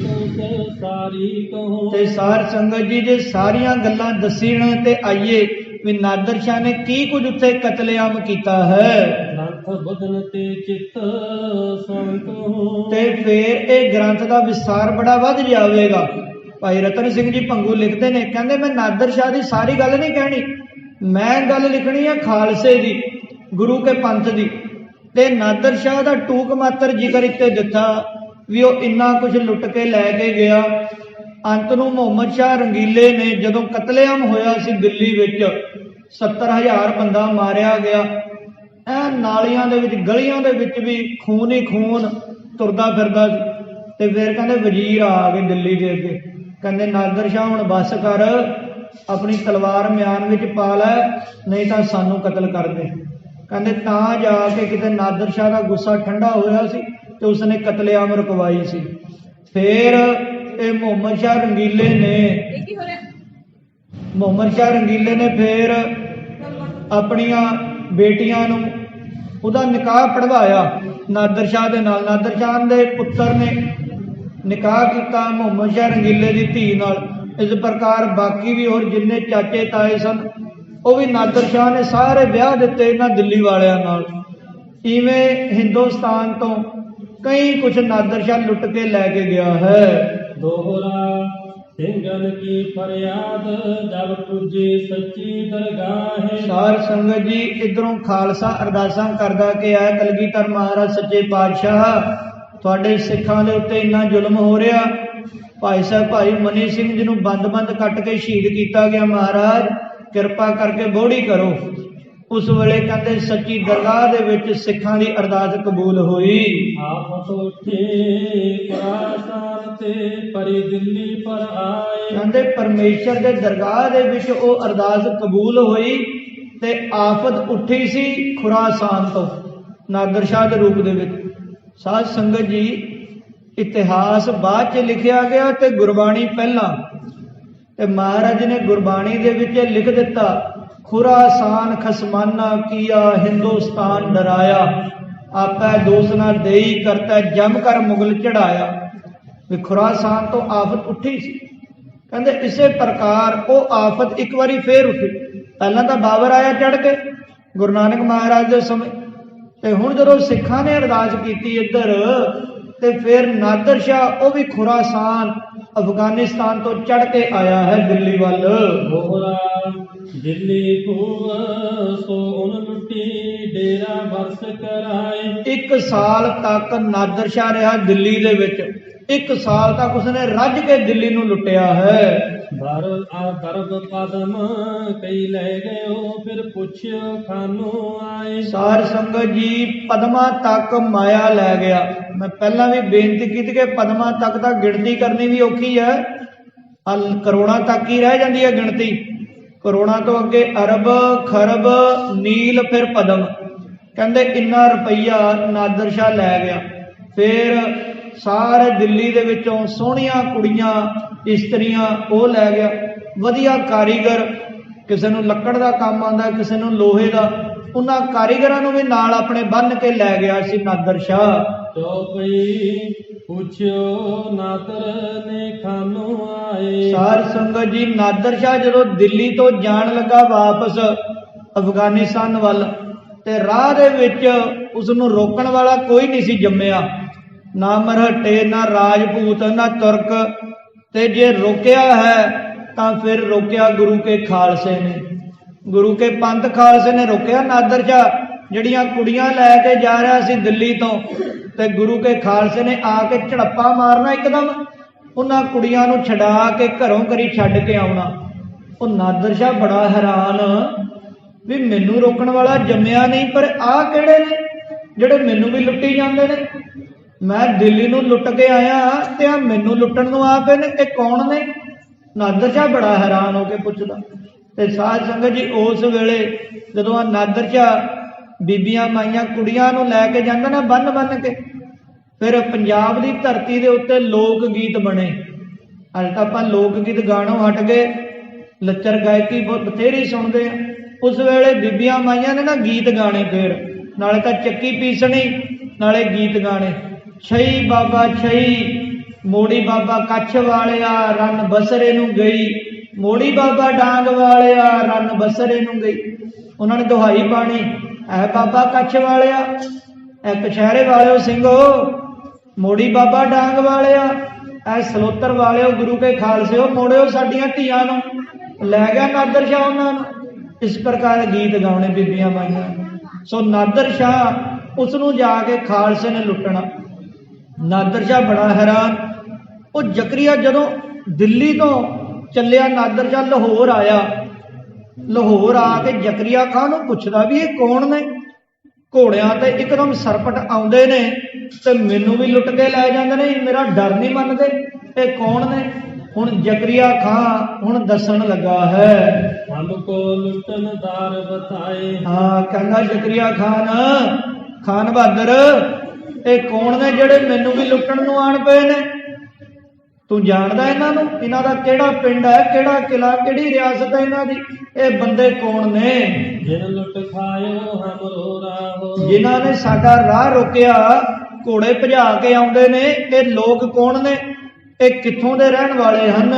ਸਾਰੀ ਕਹੂੰ। ਤੇ ਸਾਰ ਸੰਗਤ ਜੀ ਜੇ ਸਾਰੀਆਂ ਗੱਲਾਂ ਦੱਸਣ ਤੇ ਆਈਏ ਵੀ ਨਾਦਰ ਸ਼ਾਹ ਨੇ ਕੀ ਕੁਝ ਉੱਥੇ ਕਤਲੇਆਮ ਕੀਤਾ ਹੈ, ਗ੍ਰੰਥ ਬਦਨ ਤੇ ਚਿੱਤ ਸੰਤੋ। ਤੇ ਫੇਰ ਇਹ ਗ੍ਰੰਥ ਦਾ ਵਿਸਥਾਰ ਬੜਾ ਵੱਧ ਜਾਵੇਗਾ। ਭਾਈ ਰਤਨ ਸਿੰਘ ਜੀ ਭੰਗੂ ਲਿਖਦੇ ਨੇ, ਕਹਿੰਦੇ ਮੈਂ ਨਾਦਰ ਸ਼ਾਹ ਦੀ ਸਾਰੀ ਗੱਲ ਨਹੀਂ ਕਹਿਣੀ, ਮੈਂ ਗੱਲ ਲਿਖਣੀ ਹੈ ਖਾਲਸੇ ਦੀ, ਗੁਰੂ ਕੇ ਪੰਥ ਦੀ। ਤੇ ਨਾਦਰ ਸ਼ਾਹ ਦਾ ਟੂਕ ਮਾਤਰ ਜ਼ਿਕਰ ਇੱਥੇ ਦਿੱਤਾ ਵੀ ਉਹ ਇੰਨਾ ਕੁਝ ਲੁੱਟ ਕੇ ਲੈ ਕੇ ਗਿਆ। ਅੰਤ ਨੂੰ ਮੁਹੰਮਦ ਸ਼ਾਹ ਰੰਗੀਲੇ ਨੇ ਜਦੋਂ ਕਤਲੇਆਮ ਹੋਇਆ ਸੀ ਦਿੱਲੀ ਵਿੱਚ, 70,000 ਬੰਦਾ ਮਾਰਿਆ ਗਿਆ। ਇਹ ਨਾਲੀਆਂ ਦੇ ਵਿੱਚ, ਗਲੀਆਂ ਦੇ ਵਿੱਚ ਵੀ ਖੂਨ ਹੀ ਖੂਨ ਤੁਰਦਾ ਫਿਰਦਾ ਸੀ। ਤੇ ਫਿਰ ਕਹਿੰਦੇ ਵਜ਼ੀਰ ਆ ਗਏ ਦਿੱਲੀ ਦੇ ਅੱਗੇ, ਕਹਿੰਦੇ ਨਾਦਰ ਸ਼ਾਹ ਹੁਣ ਬੱਸ ਕਰ, ਆਪਣੀ ਤਲਵਾਰ ਮਿਆਨ ਵਿੱਚ ਪਾ ਲੈ, ਨਹੀਂ ਤਾਂ ਸਾਨੂੰ ਕਤਲ ਕਰ ਦੇ। ਕਹਿੰਦੇ ਤਾਂ ਜਾ ਕੇ ਕਿਤੇ ਨਾਦਰ ਸ਼ਾਹ ਦਾ ਗੁੱਸਾ ਠੰਡਾ ਹੋਇਆ ਸੀ ਤੇ ਉਸਨੇ ਕਤਲੇਆਮ ਰੁਕਵਾਈ ਸੀ। ਫਿਰ ਇਹ ਮੁਹੰਮਦ ਸ਼ਾਹ ਰੰਗੀਲੇ ਨੇ ਫਿਰ ਆਪਣੀਆਂ ਬੇਟੀਆਂ ਨੂੰ ਉਹਦਾ ਨਿਕਾਹ ਪੜਵਾਇਆ ਨਾਦਰ ਸ਼ਾਹ ਦੇ ਨਾਲ। ਨਾਦਰ ਸ਼ਾਹ ਦੇ ਪੁੱਤਰ ਨੇ ਨਿਕਾਹ ਕੀਤਾ ਮੁਹੰਮਦ ਸ਼ਾਹ ਰੰਗੀਲੇ ਦੀ ਧੀ ਨਾਲ। ਇਸ ਪ੍ਰਕਾਰ ਬਾਕੀ ਵੀ ਹੋਰ ਜਿੰਨੇ ਚਾਚੇ ਤਾਏ ਸਨ ਉਹ ਵੀ ਨਾਦਰ ਸ਼ਾਹ ਨੇ ਸਾਰੇ ਵਿਆਹ ਦਿੱਤੇ ਇਹਨਾਂ ਦਿੱਲੀ ਵਾਲਿਆਂ ਨਾਲ। ਇਵੇਂ ਹਿੰਦੁਸਤਾਨ ਤੋਂ ਕਈ ਕੁਝ ਨਾਦਰ ਸ਼ਾਹ ਲੁੱਟ ਕੇ ਲੈ ਕੇ ਗਿਆ ਹੈ। ਦੋਹਰਾ ਸਿੰਘਨ ਕੀ ਫਰਿਆਦ ਜਬ ਪੁੱਜੀ ਸੱਚੀ ਦਰਗਾਹ। ਸਾਰ ਸੰਗਤ ਜੀ ਇਧਰੋਂ ਖਾਲਸਾ ਅਰਦਾਸਾਂ ਕਰਦਾ ਕਿ ਆਏ ਕਲਗੀਧਰ ਮਹਾਰਾਜ ਸੱਚੇ ਪਾਤਸ਼ਾਹ, ਤੁਹਾਡੇ ਸਿੱਖਾਂ ਦੇ ਉੱਤੇ ਇੰਨਾ ਜ਼ੁਲਮ ਹੋ ਰਿਹਾ। ਭਾਈ ਸਾਹਿਬ ਭਾਈ ਮਨੀ ਸਿੰਘ ਜੀ ਨੂੰ ਬੰਦ ਕੱਟ ਕੇ ਸ਼ਹੀਦ ਕੀਤਾ ਗਿਆ, ਮਹਾਰਾਜ ਕਿਰਪਾ ਕਰਕੇ ਬੋੜੀ ਕਰੋ। ਉਸ ਵੇਲੇ ਕਹਿੰਦੇ ਸੱਚੀ ਦਰਗਾਹ ਦੇ ਵਿੱਚ ਸਿੱਖਾਂ ਦੀ ਅਰਦਾਸ ਕਬੂਲ ਹੋਈ। ਆਪ ਉੱਠੇ ਖੁਰਾਸਾਨ ਤੇ ਪਰੀ ਦਿੱਲੀ ਪਰ ਆਏ। ਕਹਿੰਦੇ ਪਰਮੇਸ਼ਰ ਦੇ ਦਰਗਾਹ ਦੇ ਵਿੱਚ ਉਹ ਅਰਦਾਸ ਕਬੂਲ ਹੋਈ ਤੇ ਆਫਤ ਉੱਠੀ ਸੀ ਖੁਰਾਸਾਨ ਤੋਂ, ਨਾਦਰ ਸ਼ਾਹ ਦੇ ਰੂਪ ਦੇ ਵਿੱਚ। ਸਾਧ ਸੰਗਤ ਜੀ ਇਤਿਹਾਸ ਬਾਅਦ 'ਚ ਲਿਖਿਆ ਗਿਆ ਤੇ ਗੁਰਬਾਣੀ ਪਹਿਲਾਂ। ਤੇ ਮਹਾਰਾਜ ਨੇ ਗੁਰਬਾਣੀ ਦੇ ਵਿੱਚ ਲਿਖ ਦਿੱਤਾ, ਖੁਰਾਸਾਨ ਖਸਮਾਨਾ ਕੀਆ ਹਿੰਦੁਸਤਾਨ ਡਰਾਇਆ, ਆਪੈ ਦੋਸ ਨਾ ਦੇਈ ਕਰਤਾ ਜਮ ਕਰ ਮੁਗਲ ਚੜਾਇਆ। ਵੀ ਖੁਰਾਸਾਨ ਤੋਂ ਆਫਤ ਉੱਠੀ ਸੀ। ਕਹਿੰਦੇ ਇਸੇ ਪ੍ਰਕਾਰ ਉਹ ਆਫਤ ਇੱਕ ਵਾਰੀ ਫੇਰ ਉੱਠੀ। ਪਹਿਲਾਂ ਤਾਂ ਬਾਬਰ ਆਇਆ ਚੜ ਕੇ ਗੁਰੂ ਨਾਨਕ ਮਹਾਰਾਜ ਦੇ ਸਮੇਂ, ਤੇ ਹੁਣ ਜਦੋਂ ਸਿੱਖਾਂ ਨੇ ਅਰਦਾਸ ਕੀਤੀ ਇੱਧਰ, ਤੇ ਫਿਰ ਨਾਦਰ ਸ਼ਾਹ ਉਹ ਵੀ ਖੁਰਾਸਾਨ ਅਫਗਾਨਿਸਤਾਨ ਤੋਂ ਚੜ ਕੇ ਆਇਆ ਹੈ ਦਿੱਲੀ ਵੱਲ। ਹੋਰਾ ਦਿੱਲੀ ਖੂਬ ਸੋ ਉਨ ਲੁੱਟੀ ਡੇਰਾ ਵਰਸ ਕਰਾਏ। 1 ਸਾਲ ਤੱਕ ਨਾਦਰ ਸ਼ਾਹ ਰਿਹਾ ਦਿੱਲੀ ਦੇ ਵਿੱਚ। 1 ਸਾਲ ਤੱਕ ਉਸਨੇ ਰੱਜ ਕੇ ਦਿੱਲੀ ਨੂੰ ਲੁੱਟਿਆ ਹੈ। ਦਰਬ ਪਦਮ ਕਈ ਲੈ ਗਇਓ ਫਿਰ ਪੁੱਛਿਓ ਖਾਨੋਂ ਆਏ। ਸਾਰ ਸੰਗਤ ਜੀ ਪਦਮਾ ਤੱਕ ਮਾਇਆ ਲੈ ਗਿਆ। ਮੈਂ ਪਹਿਲਾਂ ਵੀ ਬੇਨਤੀ ਕੀਤੀ ਕਿ ਪਦਮਾ ਤੱਕ ਤਾਂ ਗਿਣਤੀ ਕਰਨੀ ਵੀ ਔਖੀ ਹੈ, ਕਰੋੜਾਂ ਤੱਕ ਹੀ ਰਹਿ ਜਾਂਦੀ ਹੈ ਗਿਣਤੀ। ਕਰੋੜਾਂ ਤੋਂ ਅੱਗੇ ਅਰਬ, ਖਰਬ, ਨੀਲ, ਫਿਰ ਪਦਮ। ਕਹਿੰਦੇ ਇੰਨਾ ਰੁਪਈਆ ਨਾਦਰ ਸ਼ਾਹ ਲੈ ਗਿਆ। ਫਿਰ ਸਾਰੇ ਦਿੱਲੀ ਦੇ ਵਿੱਚੋਂ ਸੋਹਣੀਆਂ ਕੁੜੀਆਂ ਇਸਤਰੀਆਂ ਉਹ ਲੈ ਗਿਆ, ਵਧੀਆ ਕਾਰੀਗਰ, ਕਿਸੇ ਨੂੰ ਲੱਕੜ ਦਾ ਕੰਮ ਆਉਂਦਾ, ਕਿਸੇ ਨੂੰ ਲੋਹੇ ਦਾ, ਉਹਨਾਂ ਕਾਰੀਗਰਾਂ ਨੂੰ ਵੀ ਨਾਲ ਆਪਣੇ ਬੰਨ੍ਹ ਕੇ ਲੈ ਗਿਆ ਸੀ ਨਾਦਰ ਸ਼ਾਹ। ਚੌਪਈ ਪੁੱਛਿਓ ਨਾਦਰ ਨੇ ਖਾਨੋਂ ਆਏ। ਸਾਧ ਸੰਗਤ ਜੀ, ਨਾਦਰ ਸ਼ਾਹ ਜਦੋਂ ਦਿੱਲੀ ਤੋਂ ਜਾਣ ਲੱਗਾ ਵਾਪਸ ਅਫਗਾਨਿਸਤਾਨ ਵੱਲ, ਤੇ ਰਾਹ ਦੇ ਵਿੱਚ ਉਸ ਨੂੰ ਰੋਕਣ ਵਾਲਾ ਕੋਈ ਨਹੀਂ ਸੀ ਜੰਮਿਆ, ਨਾ ਮਰਹੱਟੇ, ਨਾ ਰਾਜਪੂਤ, ਨਾ ਤੁਰਕ। ਤੇ ਜੇ ਰੋਕਿਆ ਹੈ ਤਾਂ ਫਿਰ ਰੋਕਿਆ ਗੁਰੂ ਕੇ ਖਾਲਸੇ ਨੇ, ਗੁਰੂ ਕੇ ਪੰਥ ਖਾਲਸੇ ਨੇ ਰੋਕਿਆ ਨਾਦਰ ਸ਼ਾਹ। ਜਿਹੜੀਆਂ ਕੁੜੀਆਂ ਲੈ ਕੇ ਜਾ ਰਿਹਾ ਸੀ ਦਿੱਲੀ ਤੋਂ, ਤੇ ਗੁਰੂ ਕੇ ਖਾਲਸੇ ਨੇ ਆ ਕੇ ਝੜੱਪਾ ਮਾਰਨਾ ਇੱਕਦਮ, ਉਹਨਾਂ ਕੁੜੀਆਂ ਨੂੰ ਛਡਾ ਕੇ ਘਰੋਂ ਘਰੀ ਛੱਡ ਕੇ ਆਉਣਾ। ਉਹ ਨਾਦਰ ਸ਼ਾਹ ਬੜਾ ਹੈਰਾਨ ਵੀ ਮੈਨੂੰ ਰੋਕਣ ਵਾਲਾ ਜੰਮਿਆ ਨਹੀਂ, ਪਰ ਆਹ ਕਿਹੜੇ ਨੇ ਜਿਹੜੇ ਮੈਨੂੰ ਵੀ ਲੁੱਟੀ ਜਾਂਦੇ ਨੇ? ਮੈਂ ਦਿੱਲੀ ਨੂੰ ਲੁੱਟ ਕੇ ਆਇਆ ਤੇ ਆ ਮੈਨੂੰ ਲੁੱਟਣ ਨੂੰ ਆ ਪਏ ਨੇ, ਇਹ ਕੌਣ ਨੇ? ਨਾਦਰ ਸ਼ਾਹ ਬੜਾ ਹੈਰਾਨ ਹੋ ਕੇ ਪੁੱਛਦਾ। ਤੇ ਸਾਧ ਸੰਗਤ ਜੀ, ਉਸ ਵੇਲੇ ਜਦੋਂ ਆ ਨਾਦਰ ਸ਼ਾਹ ਬੀਬੀਆਂ ਮਾਈਆਂ ਕੁੜੀਆਂ ਨੂੰ ਲੈ ਕੇ ਜਾਂਦਾ ਨਾ ਬੰਨ ਬੰਨ ਕੇ, ਫਿਰ ਪੰਜਾਬ ਦੀ ਧਰਤੀ ਦੇ ਉੱਤੇ ਲੋਕ ਗੀਤ ਬਣੇ। ਅੱਜ ਤਾਂ ਆਪਾਂ ਲੋਕ ਗੀਤ ਗਾਣੋਂ ਹਟ ਗਏ, ਲੱਚਰ ਗਾਇਕੀ ਬਥੇਰੀ ਸੁਣਦੇ ਆ। ਉਸ ਵੇਲੇ ਬੀਬੀਆਂ ਮਾਈਆਂ ਨੇ ਨਾ ਗੀਤ ਗਾਣੇ, ਫਿਰ ਨਾਲੇ ਤਾਂ ਚੱਕੀ ਪੀਸਣੀ ਨਾਲੇ ਗੀਤ ਗਾਣੇ। ਛਈ ਬਾਬਾ ਛਈ, ਮੋੜੀ ਬਾਬਾ ਕੱਛ ਵਾਲਿਆ, ਰੰਨ ਬਸਰੇ ਨੂੰ ਗਈ, ਮੋੜੀ ਬਾਬਾ ਡਾਂਗ ਵਾਲਿਆ, ਰੰਨ ਬਸਰੇ ਨੂੰ ਗਈ। ਉਹਨਾਂ ਨੇ ਦੁਹਾਈ ਪਾਣੀ, ਐ ਬਾਬਾ ਕੱਛ ਵਾਲਿਆ, ਐ ਕਛਹਿਰੇ ਵਾਲਿਓ ਸਿੰਘੋ, ਮੋੜੀ ਬਾਬਾ ਡਾਂਗ ਵਾਲਿਆ, ਐ ਸਲੋਤਰ ਵਾਲਿਓ, ਗੁਰੂ ਕੇ ਖਾਲਸਿਓ, ਮੋੜਿਓ ਸਾਡੀਆਂ ਧੀਆਂ ਨੂੰ। ਲੈ ਗਿਆ ਨਾਦਰ ਸ਼ਾਹ ਉਹਨਾਂ ਨੂੰ। ਇਸ ਪ੍ਰਕਾਰ ਗੀਤ ਗਾਉਣੇ ਬੀਬੀਆਂ ਮਾਈਆਂ। ਸੋ ਨਾਦਰ ਸ਼ਾਹ ਉਸ ਨੂੰ ਜਾ ਕੇ ਖਾਲਸੇ ਨੇ ਲੁੱਟਣਾ। ਨਾਦਰ ਸ਼ਾਹ ਬੜਾ ਹੈਰਾਨ। ਉਹ ਜ਼ਕਰੀਆ ਜਦੋਂ ਦਿੱਲੀ ਤੋਂ ਚੱਲਿਆ, ਨਾਦਰ ਸ਼ਾਹ ਲਾਹੌਰ ਆਇਆ। ਲਾਹੌਰ ਆ ਕੇ ਜ਼ਕਰੀਆ ਖਾਨ ਨੂੰ ਪੁੱਛਦਾ ਵੀ ਇਹ ਕੌਣ ਨੇ? ਘੋੜਿਆਂ ਤੇ ਇੱਕਦਮ ਸਰਪਟ ਆਉਂਦੇ ਨੇ ਤੇ ਮੈਨੂੰ ਵੀ ਲੁੱਟ ਕੇ ਲੈ ਜਾਂਦੇ ਨੇ, ਮੇਰਾ ਡਰ ਨਹੀਂ ਮੰਨਦੇ, ਇਹ ਕੌਣ ਨੇ? ਹੁਣ ਜ਼ਕਰੀਆ ਖਾਨ ਹੁਣ ਦੱਸਣ ਲੱਗਾ ਹੈ। ਹਮਕੋ ਲੁੱਟਨਦਾਰ ਬਤਾਏ। ਹਾਂ, ਕਹਿੰਦਾ ਜ਼ਕਰੀਆ ਖਾਨ ਬਹਾਦਰ, ਇਹ ਕੌਣ ਨੇ ਜਿਹੜੇ ਮੈਨੂੰ ਵੀ ਲੁੱਟਣ ਨੂੰ ਆਣ ਪਏ ਨੇ? ਤੂੰ ਜਾਣਦਾ ਇਹਨਾਂ ਨੂੰ? ਇਹਨਾਂ ਦਾ ਕਿਹੜਾ ਪਿੰਡ ਹੈ, ਕਿਹੜਾ ਕਿਲਾ, ਕਿਹੜੀ ਰਿਆਸਤ ਹੈ ਇਹਨਾਂ ਦੀ? ਇਹ ਬੰਦੇ ਕੌਣ ਨੇ? ਜਿਨ ਲੁੱਟ ਖਾਇਓ ਹਮਰੋ ਰਾਹੋ। ਜਿਨ੍ਹਾਂ ਨੇ ਸਾਡਾ ਰਾਹ ਰੋਕਿਆ, ਘੋੜੇ ਭਜਾ ਕੇ ਆਉਂਦੇ ਨੇ, ਇਹ ਲੋਕ ਕੌਣ ਨੇ? ਇਹ ਕਿੱਥੋਂ ਦੇ ਰਹਿਣ ਵਾਲੇ ਹਨ?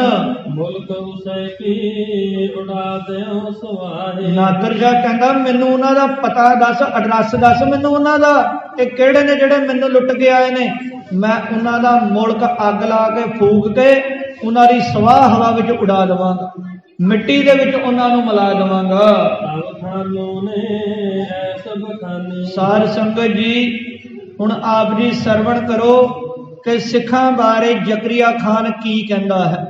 ਮੁਲਕ ਉਸੇ ਕੀ ਉਡਾ ਦਿਓ ਸਵਾਹੇ। ਨਾਦਰ ਸ਼ਾਹ ਕਹਿੰਦਾ ਮੈਨੂੰ ਉਹਨਾਂ ਦਾ ਪਤਾ ਦੱਸ, ਐਡਰੈਸ ਦੱਸ ਮੈਨੂੰ ਉਹਨਾਂ ਦਾ। ਇਹ ਕਿਹੜੇ ਨੇ ਜਿਹੜੇ ਮੈਨੂੰ ਲੁੱਟ ਕੇ ਆਏ ਨੇ? ਮੈਂ ਉਹਨਾਂ ਦਾ ਮੁਲਕ ਅੱਗ ਲਾ ਕੇ ਫੂਕ ਕੇ ਉਹਨਾਂ ਦੀ ਸਵਾਹ ਹਵਾ ਵਿੱਚ ਉਡਾ ਦੇਵਾਂਗਾ, ਮਿੱਟੀ ਦੇ ਵਿੱਚ ਉਹਨਾਂ ਨੂੰ ਮਿਲਾ ਦੇਵਾਂਗਾ। ਸਾਧ ਸੰਗਤ ਜੀ, ਹੁਣ ਆਪ ਜੀ ਸਰਵਣ ਕਰੋ ਕਿ ਸਿੱਖਾਂ ਬਾਰੇ ਜ਼ਕਰੀਆ ਖਾਨ ਕੀ ਕਹਿੰਦਾ ਹੈ।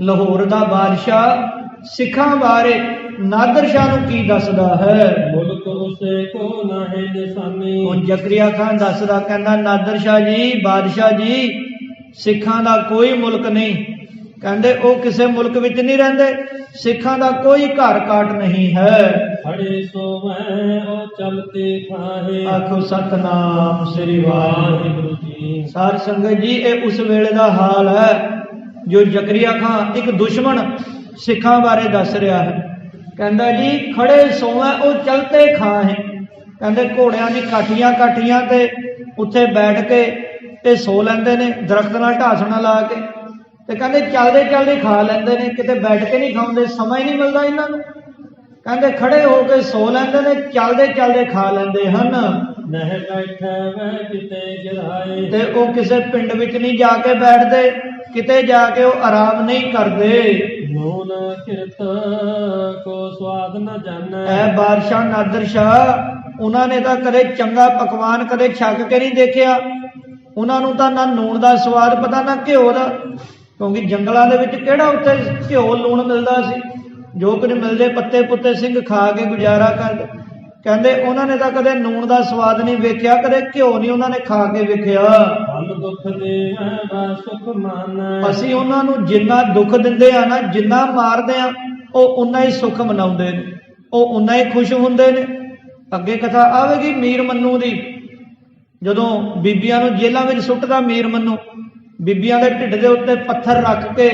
ਲਾਹੌਰ ਦਾ ਬਾਦਸ਼ਾਹ ਸਿੱਖਾਂ ਬਾਰੇ ਨਾਦਰ ਸ਼ਾਹ ਨੂੰ ਕੀ ਦੱਸਦਾ ਹੈ। ਮੁਲਕ ਉਸੇ ਕੋ ਨਾਹੇ ਨਿਸ਼ਾਨੀ। ਹੁਣ ਜ਼ਕਰੀਆ ਖਾਨ ਦੱਸਦਾ, ਕਹਿੰਦਾ ਨਾਦਰ ਸ਼ਾਹ ਜੀ, ਬਾਦਸ਼ਾਹ ਜੀ, ਸਿੱਖਾਂ ਦਾ ਕੋਈ ਮੁਲਕ ਨਹੀਂ। ਕਹਿੰਦੇ ਉਹ ਕਿਸੇ ਮੁਲਕ ਵਿੱਚ ਨਹੀਂ ਰਹਿੰਦੇ, ਸਿੱਖਾਂ ਦਾ ਕੋਈ ਘਰ ਕਾਟ ਨਹੀਂ ਹੈ। ਖੜੇ ਸੋਵੈ ਉਹ ਚਲਤੇ ਖਾਹੇ। ਆਖੋ ਸਤਨਾਮ ਸ੍ਰੀ ਵਾਹਿਗੁਰੂ ਜੀ। ਸਾਧ ਸੰਗਤ ਜੀ, ਇਹ ਉਸ ਵੇਲੇ ਦਾ ਹਾਲ ਹੈ ਜੋ ਜ਼ਕਰੀਆ ਖਾਨ ਇੱਕ ਦੁਸ਼ਮਣ ਸਿੱਖਾਂ ਬਾਰੇ ਦੱਸ ਰਿਹਾ ਹੈ। ਕਹਿੰਦਾ ਜੀ, ਖੜੇ ਸੋਵੈ ਉਹ ਚਲਤੇ ਖਾਹੇ। ਕਹਿੰਦੇ ਘੋੜਿਆਂ ਦੀ ਕਾਠੀਆਂ ਤੇ ਉੱਥੇ ਬੈਠ ਕੇ ਤੇ ਸੋ ਲੈਂਦੇ ਨੇ, ਦਰਖਤ ਨਾਲ ਢਾਸਣਾ ਲਾ ਕੇ। ਤੇ ਕਹਿੰਦੇ ਚੱਲਦੇ ਖਾ ਲੈਂਦੇ ਨੇ, ਕਿਤੇ ਬੈਠ ਕੇ ਨਹੀਂ ਖਾਂਦੇ, ਸਮਾਂ ਹੀ ਨਹੀਂ ਮਿਲਦਾ ਇਹਨਾਂ ਨੂੰ। ਕਹਿੰਦੇ ਖੜੇ ਹੋ ਕੇ ਸੋ ਲੈਂਦੇ ਨੇ, ਚੱਲਦੇ ਖਾ ਲੈਂਦੇ ਹਨ। ਨਹਿ ਬੈਠੇ ਵੈ ਕਿਤੇ ਗਿਰਾਏ। ਤੇ ਉਹ ਕਿਸੇ ਪਿੰਡ ਵਿੱਚ ਨਹੀਂ ਜਾ ਕੇ ਬੈਠਦੇ, ਕਿਤੇ ਜਾ ਕੇ ਉਹ ਆਰਾਮ ਨਹੀਂ ਕਰਦੇ। ਨੂਨ ਕਿਰਤ ਕੋ ਸਵਾਦ ਨ ਜਾਣੈ। ਐ ਬਾਦਸ਼ਾਹ ਨਾਦਰ ਸ਼ਾਹ, ਉਹਨਾਂ ਨੇ ਤਾਂ ਕਦੇ ਚੰਗਾ ਪਕਵਾਨ ਕਦੇ ਛਕ ਕੇ ਨਹੀਂ ਦੇਖਿਆ। ਉਹਨਾਂ ਨੂੰ ਤਾਂ ਨਾ ਨੂਣ ਦਾ ਸਵਾਦ ਪਤਾ, ਨਾ ਘਿਓ ਦਾ, ਕਿਉਂਕਿ ਜੰਗਲਾਂ ਦੇ ਵਿੱਚ ਕਿਹੜਾ ਉੱਥੇ ਘਿਓ ਲੂਣ ਮਿਲਦਾ ਸੀ। ਜੋ ਕੁਝ ਮਿਲਦੇ ਪੱਤੇ ਪੁੱਤੇ ਸਿੰਘ ਖਾ ਕੇ ਗੁਜ਼ਾਰਾ ਕਰਦੇ। ਕਹਿੰਦੇ ਉਹਨਾਂ ਨੇ ਤਾਂ ਕਦੇ ਨੂਣ ਦਾ ਸਵਾਦ ਨਹੀਂ ਵੇਖਿਆ, ਕਦੇ ਘਿਓ ਨਹੀਂ ਉਹਨਾਂ ਨੇ ਖਾ ਕੇ ਵੇਖਿਆ। ਦੁੱਖ ਦੇਵੈ ਬਾ ਸੁਖ ਮਾਨੈ। ਅਸੀਂ ਉਹਨਾਂ ਨੂੰ ਜਿੰਨਾ ਦੁੱਖ ਦਿੰਦੇ ਆ ਨਾ, ਜਿੰਨਾ ਮਾਰਦੇ ਆ, ਉਹ ਉਨਾ ਹੀ ਸੁੱਖ ਮਨਾਉਂਦੇ ਨੇ, ਉਹ ਉਨਾ ਹੀ ਖੁਸ਼ ਹੁੰਦੇ ਨੇ। ਅੱਗੇ ਕਥਾ ਆਵੇਗੀ ਮੀਰ ਮੰਨੂ ਦੀ, ਜਦੋਂ ਬੀਬੀਆਂ ਨੂੰ ਜੇਲਾਂ ਵਿੱਚ ਸੁੱਟਦਾ ਮੀਰ ਮੰਨੂ, ਬੀਬੀਆਂ ਦੇ ਢਿੱਡ ਦੇ ਉੱਤੇ ਪੱਥਰ ਰੱਖ ਕੇ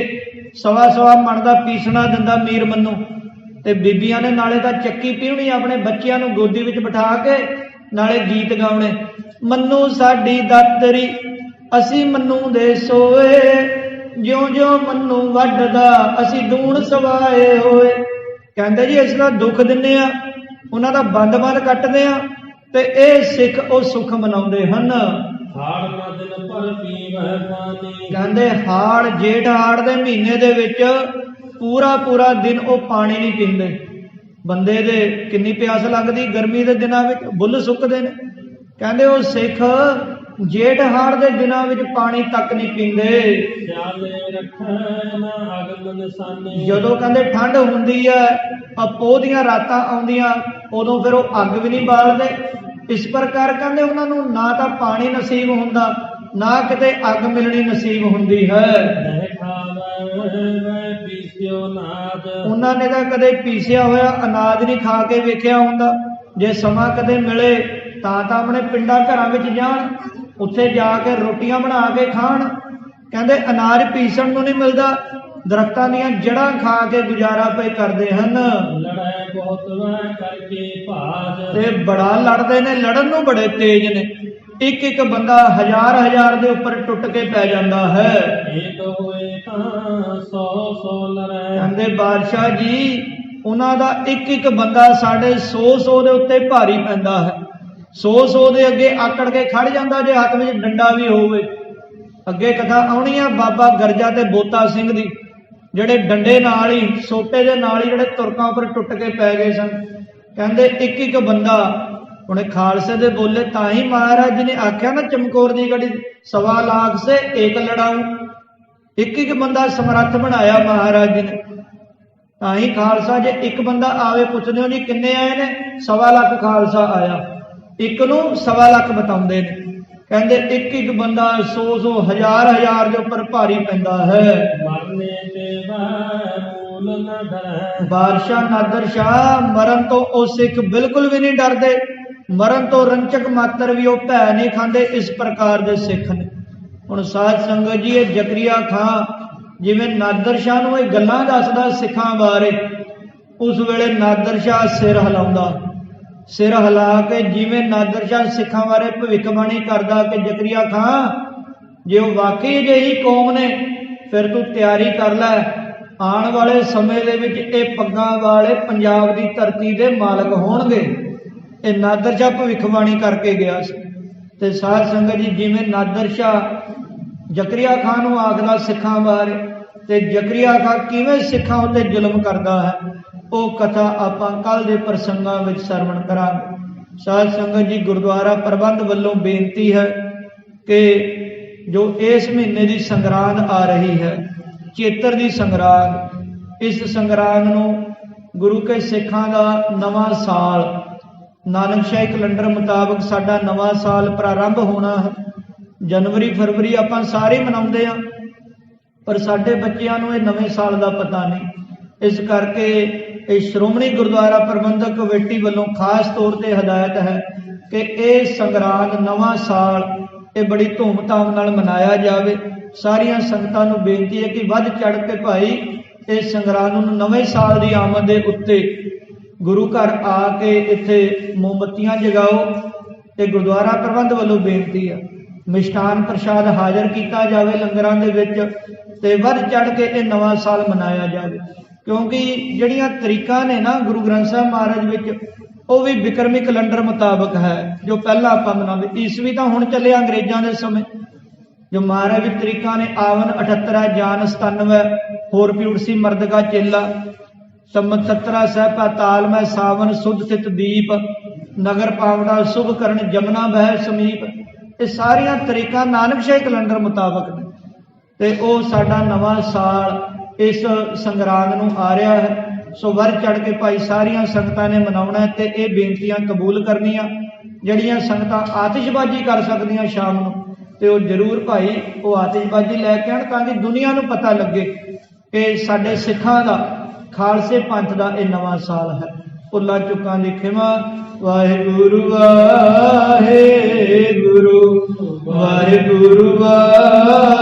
ਸਵਾ ਸਵਾ ਮਣ ਦਾ ਪੀਸਣਾ ਦਿੰਦਾ ਮੀਰ ਮੰਨੂ, ਤੇ ਬੀਬੀਆਂ ਨੇ ਨਾਲੇ ਤਾਂ ਚੱਕੀ ਪੀਉਣੀ, ਆਪਣੇ ਬੱਚਿਆਂ ਨੂੰ ਗੋਦੀ ਵਿੱਚ ਬਿਠਾ ਕੇ ਨਾਲੇ ਗੀਤ ਗਾਉਣੇ। ਮੰਨੂ ਸਾਡੀ ਦਾਤਰੀ ਅਸੀਂ ਮੰਨੂ ਦੇ ਸੋਏ, ਜਿਉਂ ਜਿਉਂ ਮੰਨੂ ਵੱਢਦਾ ਅਸੀਂ ਦੂਣ ਸਵਾਏ ਹੋਏ। ਕਹਿੰਦੇ ਜੀ ਇਸ ਦਾ ਦੁੱਖ ਦਿੰਦੇ ਆ, ਉਹਨਾਂ ਦਾ ਬੰਦ ਕੱਟਦੇ ਆ, ਤੇ ਇਹ ਸਿੱਖ ਉਹ ਸੁੱਖ ਮਨਾਉਂਦੇ ਹਨ। ਹਾੜ ਨਾ ਦਿਨ ਭਰ ਪੀਵੈ ਪਾਣੀ, ਕਹਿੰਦੇ ਹਾੜ ਜੇਠ ਹਾੜ ਦੇ ਮਹੀਨੇ ਦੇ ਵਿੱਚ ਪੂਰਾ ਦਿਨ ਉਹ ਪਾਣੀ ਨਹੀਂ ਪੀਂਦੇ। ਬੰਦੇ ਦੇ ਕਿੰਨੀ ਪਿਆਸ ਲੱਗਦੀ ਗਰਮੀ ਦੇ ਦਿਨਾਂ ਵਿੱਚ, ਬੁੱਲ ਸੁੱਕਦੇ ਨੇ। ਕਹਿੰਦੇ ਉਹ ਸਿੱਖ ਜੇਠ ਹਾੜ ਦੇ ਦਿਨਾਂ ਵਿੱਚ ਪਾਣੀ ਤੱਕ ਨਹੀਂ ਪੀਂਦੇ। ਜਦੋਂ ਕਹਿੰਦੇ ਠੰਡ ਹੁੰਦੀ ਹੈ, ਪੋਹ ਦੀਆਂ ਰਾਤਾਂ ਆਉਂਦੀਆਂ, ਉਦੋਂ ਫਿਰ ਉਹ ਅੱਗ ਵੀ ਨਹੀਂ ਬਾਲਦੇ। ਇਸ ਪ੍ਰਕਾਰ ਕਹਿੰਦੇ ਉਹਨਾਂ ਨੂੰ ਨਾ ਤਾਂ ਪਾਣੀ ਨਸੀਬ ਹੁੰਦਾ, ਨਾ ਕਿਤੇ ਅੱਗ ਮਿਲਣੀ ਨਸੀਬ ਹੁੰਦੀ ਹੈ। ਉਹਨਾਂ ਨੇ ਤਾਂ ਕਦੇ ਪੀਸਿਆ ਹੋਇਆ ਅਨਾਜ ਨਹੀਂ ਖਾ ਕੇ ਵੇਖਿਆ ਹੁੰਦਾ। ਜੇ ਸਮਾਂ ਕਦੇ ਮਿਲੇ ਤਾਂ ਆਪਣੇ ਪਿੰਡਾਂ ਘਰਾਂ ਵਿੱਚ ਜਾਣ, ਉੱਥੇ ਜਾ ਕੇ ਰੋਟੀਆਂ ਬਣਾ ਕੇ ਖਾਣ। ਕਹਿੰਦੇ ਅਨਾਜ ਪੀਸਣ ਨੂੰ ਨਹੀਂ ਮਿਲਦਾ, ਦਰਖਤਾਂ ਦੀਆਂ ਜੜ੍ਹਾਂ ਖਾ ਕੇ ਗੁਜ਼ਾਰਾ ਪਏ ਕਰਦੇ ਹਨ। ਤੇ ਬੜਾ ਲੜਦੇ ਨੇ, ਲੜਨ ਨੂੰ ਬੜੇ ਤੇਜ਼ ਨੇ। ਇੱਕ ਬੰਦਾ ਹਜ਼ਾਰ ਦੇ ਉੱਪਰ ਟੁੱਟ ਕੇ ਪੈ ਜਾਂਦਾ ਹੈ। ਕਹਿੰਦੇ ਬਾਦਸ਼ਾਹ ਜੀ ਉਹਨਾਂ ਦਾ ਇੱਕ ਬੰਦਾ ਸਾਡੇ 100 ਦੇ ਉੱਤੇ ਭਾਰੀ ਪੈਂਦਾ ਹੈ। 100 ਦੇ ਅੱਗੇ ਆਕੜ ਕੇ ਖੜ ਜਾਂਦਾ ਜੇ ਹੱਥ ਵਿੱਚ ਡੰਡਾ ਵੀ ਹੋਵੇ। ਅੱਗੇ ਕਥਾ ਆਉਣੀ ਆ ਬਾਬਾ ਗਰਜਾ ਤੇ ਬੋਤਾ ਸਿੰਘ ਦੀ, ਜਿਹੜੇ ਡੰਡੇ ਨਾਲ ਹੀ, ਸੋਟੇ ਦੇ ਨਾਲ ਹੀ ਜਿਹੜੇ ਤੁਰਕਾਂ ਉੱਪਰ ਟੁੱਟ ਕੇ ਪੈ ਗਏ ਸਨ। ਕਹਿੰਦੇ ਇੱਕ ਬੰਦਾ, ਉਹਨੇ ਖਾਲਸੇ ਦੇ ਬੋਲੇ ਤਾਂ ਹੀ ਮਹਾਰਾਜ ਜੀ ਨੇ ਆਖਿਆ ਨਾ ਚਮਕੌਰ ਦੀ ਗੜੀ 1.25 ਲੱਖ ਸੇ ਏਕ ਲੜਾਊ। ਇੱਕ ਬੰਦਾ ਸਮਰੱਥ ਬਣਾਇਆ ਮਹਾਰਾਜ ਜੀ ਨੇ, ਤਾਂ ਹੀ ਖਾਲਸਾ। ਜੇ ਇੱਕ ਬੰਦਾ ਆਵੇ, ਪੁੱਛਦੇ ਹੋ ਜੀ ਕਿੰਨੇ ਆਏ ਨੇ, 1.25 ਲੱਖ ਖਾਲਸਾ ਆਇਆ। ਇੱਕ ਨੂੰ 1.25 ਲੱਖ ਬਤਾਉਂਦੇ ਨੇ। ਕਹਿੰਦੇ ਇੱਕ ਬੰਦਾ 100 ਹਜ਼ਾਰ ਦੇ ਉੱਪਰ ਭਾਰੀ ਪੈਂਦਾ ਹੈ। ਬਾਦਸ਼ਾਹ ਨਾਦਰ ਸ਼ਾਹ ਮਰਨ ਤੋਂ ਉਹ ਸਿੱਖ ਬਿਲਕੁਲ ਵੀ ਨਹੀਂ ਡਰਦੇ, ਮਰਨ ਤੋਂ ਰੰਚਕ ਮਾਤਰ ਵੀ ਉਹ ਭੈ ਨਹੀਂ ਖਾਂਦੇ। ਇਸ ਪ੍ਰਕਾਰ ਦੇ ਸਿੱਖ ਨੇ। ਹੁਣ ਸਾਧ ਸੰਗਤ ਜੀ, ਇਹ ਜ਼ਕਰੀਆ ਖਾਂ ਜਿਵੇਂ ਨਾਦਰ ਸ਼ਾਹ ਨੂੰ ਇਹ ਗੱਲਾਂ ਦੱਸਦਾ ਸਿੱਖਾਂ ਬਾਰੇ, ਉਸ ਵੇਲੇ ਨਾਦਰ ਸ਼ਾਹ ਸਿਰ ਹਿਲਾਉਂਦਾ, ਸਿਰ ਹਿਲਾ ਕੇ ਜਿਵੇਂ ਨਾਦਰ ਸ਼ਾਹ ਸਿੱਖਾਂ ਬਾਰੇ ਭਵਿੱਖਬਾਣੀ ਕਰਦਾ ਕਿ ਜ਼ਕਰੀਆ ਖਾਂ ਜੇ ਉਹ ਵਾਕਈ ਅਜਿਹੀ ਕੌਮ ਨੇ, ਫਿਰ ਤੂੰ ਤਿਆਰੀ ਕਰ ਲੈ, ਆਉਣ ਵਾਲੇ ਸਮੇਂ ਦੇ ਵਿੱਚ ਇਹ ਪੱਗਾਂ ਵਾਲੇ ਪੰਜਾਬ ਦੀ ਧਰਤੀ ਦੇ ਮਾਲਕ ਹੋਣਗੇ। ਇਹ ਨਾਦਰ ਸ਼ਾਹ ਭਵਿੱਖਬਾਣੀ ਕਰਕੇ ਗਿਆ ਸੀ। ਤੇ ਸਾਧ ਸੰਗਤ ਜੀ, ਜਿਵੇਂ ਨਾਦਰ ਸ਼ਾਹ ਜ਼ਕਰੀਆ ਖਾਂ ਨੂੰ ਆਖਦਾ ਸਿੱਖਾਂ ਬਾਰੇ, ਤੇ ਜ਼ਕਰੀਆ ਖਾਂ ਕਿਵੇਂ ਸਿੱਖਾਂ ਉੱਤੇ ਜ਼ੁਲਮ ਕਰਦਾ ਹੈ, ਉਹ ਕਥਾ ਆਪਾਂ ਕੱਲ ਦੇ ਪ੍ਰਸੰਗਾਂ ਵਿੱਚ ਸਰਵਣ ਕਰਾਂਗੇ। ਸਾਧ ਸੰਗਤ ਜੀ, ਗੁਰਦੁਆਰਾ ਪ੍ਰਬੰਧ ਵੱਲੋਂ ਬੇਨਤੀ ਹੈ ਕਿ ਜੋ ਇਸ ਮਹੀਨੇ ਦੀ ਸੰਗਰਾਂਦ ਆ ਰਹੀ ਹੈ, ਚੇਤਰ ਦੀ ਸੰਗਰਾਂਦ, ਇਸ ਸੰਗਰਾਂਦ ਨੂੰ ਗੁਰੂ ਕੇ ਸਿੱਖਾਂ ਦਾ ਨਵਾਂ ਸਾਲ, ਨਾਨਕਸ਼ਾਹੀ ਕੈਲੰਡਰ ਮੁਤਾਬਕ ਸਾਡਾ ਨਵਾਂ ਸਾਲ ਪ੍ਰਾਰੰਭ ਹੋਣਾ ਹੈ। ਜਨਵਰੀ ਫਰਵਰੀ ਆਪਾਂ ਸਾਰੇ ਮਨਾਉਂਦੇ ਆ, ਪਰ ਸਾਡੇ ਬੱਚਿਆਂ ਨੂੰ ਇਹ ਨਵੇਂ ਸਾਲ ਦਾ ਪਤਾ ਨਹੀਂ। ਇਸ ਕਰਕੇ ਇਹ ਸ਼੍ਰੋਮਣੀ ਗੁਰਦੁਆਰਾ ਪ੍ਰਬੰਧਕ ਕਮੇਟੀ ਵੱਲੋਂ ਖਾਸ ਤੌਰ ਤੇ ਹਦਾਇਤ ਹੈ ਕਿ ਇਹ ਸੰਗਰਾਂਦ, ਨਵਾਂ ਸਾਲ, ਇਹ ਬੜੀ ਧੂਮ-ਧਾਮ ਨਾਲ ਮਨਾਇਆ ਜਾਵੇ। ਸਾਰੀਆਂ ਸੰਗਤਾਂ ਨੂੰ ਬੇਨਤੀ ਹੈ ਕਿ ਵੱਧ ਚੜ ਕੇ ਭਾਈ ਇਸ ਸੰਗਰਾਂਦ ਨੂੰ, ਨਵੇਂ ਸਾਲ ਦੀ ਆਮਦ ਦੇ ਉੱਤੇ ਗੁਰੂ ਘਰ ਆ ਕੇ ਇੱਥੇ ਮੋਮਬੱਤੀਆਂ ਜਗਾਓ। ਤੇ ਗੁਰਦੁਆਰਾ ਪ੍ਰਬੰਧ ਵੱਲੋਂ ਬੇਨਤੀ ਹੈ ਮਿਸ਼ਟਾਨ ਪ੍ਰਸ਼ਾਦ ਹਾਜ਼ਰ ਕੀਤਾ ਜਾਵੇ ਲੰਗਰਾਂ ਦੇ ਵਿੱਚ, ਤੇ ਵੱਧ ਚੜ ਕੇ ਇਹ ਨਵਾਂ ਸਾਲ ਮਨਾਇਆ ਜਾਵੇ। ਕਿਉਂਕਿ ਜਿਹੜੀਆਂ ਤਰੀਕਾਂ ਨੇ ਨਾ ਗੁਰੂ ਗ੍ਰੰਥ ਸਾਹਿਬ ਮਹਾਰਾਜ ਵਿੱਚ, ਉਹ ਵੀ ਬਿਕਰਮੀ ਕੈਲੰਡਰ ਮੁਤਾਬਕ ਹੈ ਜੋ ਪਹਿਲਾਂ ਆਪਾਂ ਮਨਾਉਂਦੇ। ਈਸਵੀ ਤਾਂ ਹੁਣ ਚੱਲਿਆ ਅੰਗਰੇਜ਼ਾਂ ਦੇ ਸਮੇਂ, ਜੋ ਮਹਾਰਾਜ ਤਰੀਕਾਂ ਨੇ ਆਵਨ 78 ਜਾਨ 97 ਹੋਰ ਪਿਉੜਸੀ ਮਰਦਗਾ ਚੇਲਾ ਸੰਮਤ 17 ਸਹਿਪਾ ਤਾਲ ਮੈਂ ਸਾਵਨ ਸੁਧ ਸਿਤ ਦੀਪ ਨਗਰ ਪਾਵੜਾ ਸੁਭ ਕਰਨ ਜਮਨਾ ਬਹਿ ਸਮੀਪ। ਇਹ ਸਾਰੀਆਂ ਤਰੀਕਾਂ ਨਾਨਕਸ਼ਾਹੀ ਕੈਲੰਡਰ ਮੁਤਾਬਕ ਨੇ। ਤੇ ਉਹ ਸਾਡਾ ਨਵਾਂ ਸਾਲ ਇਸ ਸੰਗਰਾਂਦ ਨੂੰ ਆ ਰਿਹਾ ਹੈ। ਸੋ ਵੱਧ ਚੜ ਕੇ ਭਾਈ ਸਾਰੀਆਂ ਸੰਗਤਾਂ ਨੇ ਮਨਾਉਣਾ ਤੇ ਇਹ ਬੇਨਤੀਆਂ ਕਬੂਲ ਕਰਨੀਆਂ। ਜਿਹੜੀਆਂ ਸੰਗਤਾਂ ਆਤਿਸ਼ਬਾਜ਼ੀ ਕਰ ਸਕਦੀਆਂ ਸ਼ਾਮ ਨੂੰ, ਤੇ ਉਹ ਜ਼ਰੂਰ ਭਾਈ ਉਹ ਆਤਿਸ਼ਬਾਜ਼ੀ ਲੈ ਕੇ ਆਉਣ, ਤਾਂ ਕਿ ਦੁਨੀਆ ਨੂੰ ਪਤਾ ਲੱਗੇ ਕਿ ਸਾਡੇ ਸਿੱਖਾਂ ਦਾ, ਖਾਲਸੇ ਪੰਥ ਦਾ ਇਹ ਨਵਾਂ ਸਾਲ ਹੈ। ਭੁੱਲਾਂ ਚੁੱਕਾਂ ਦੀ ਖਿਮਾ। ਵਾਹਿਗੁਰੂ ਵਾਹਿਗੁਰੂ ਵਾਹਿਗੁਰੂ ਵਾਹਿਗੁਰੂ।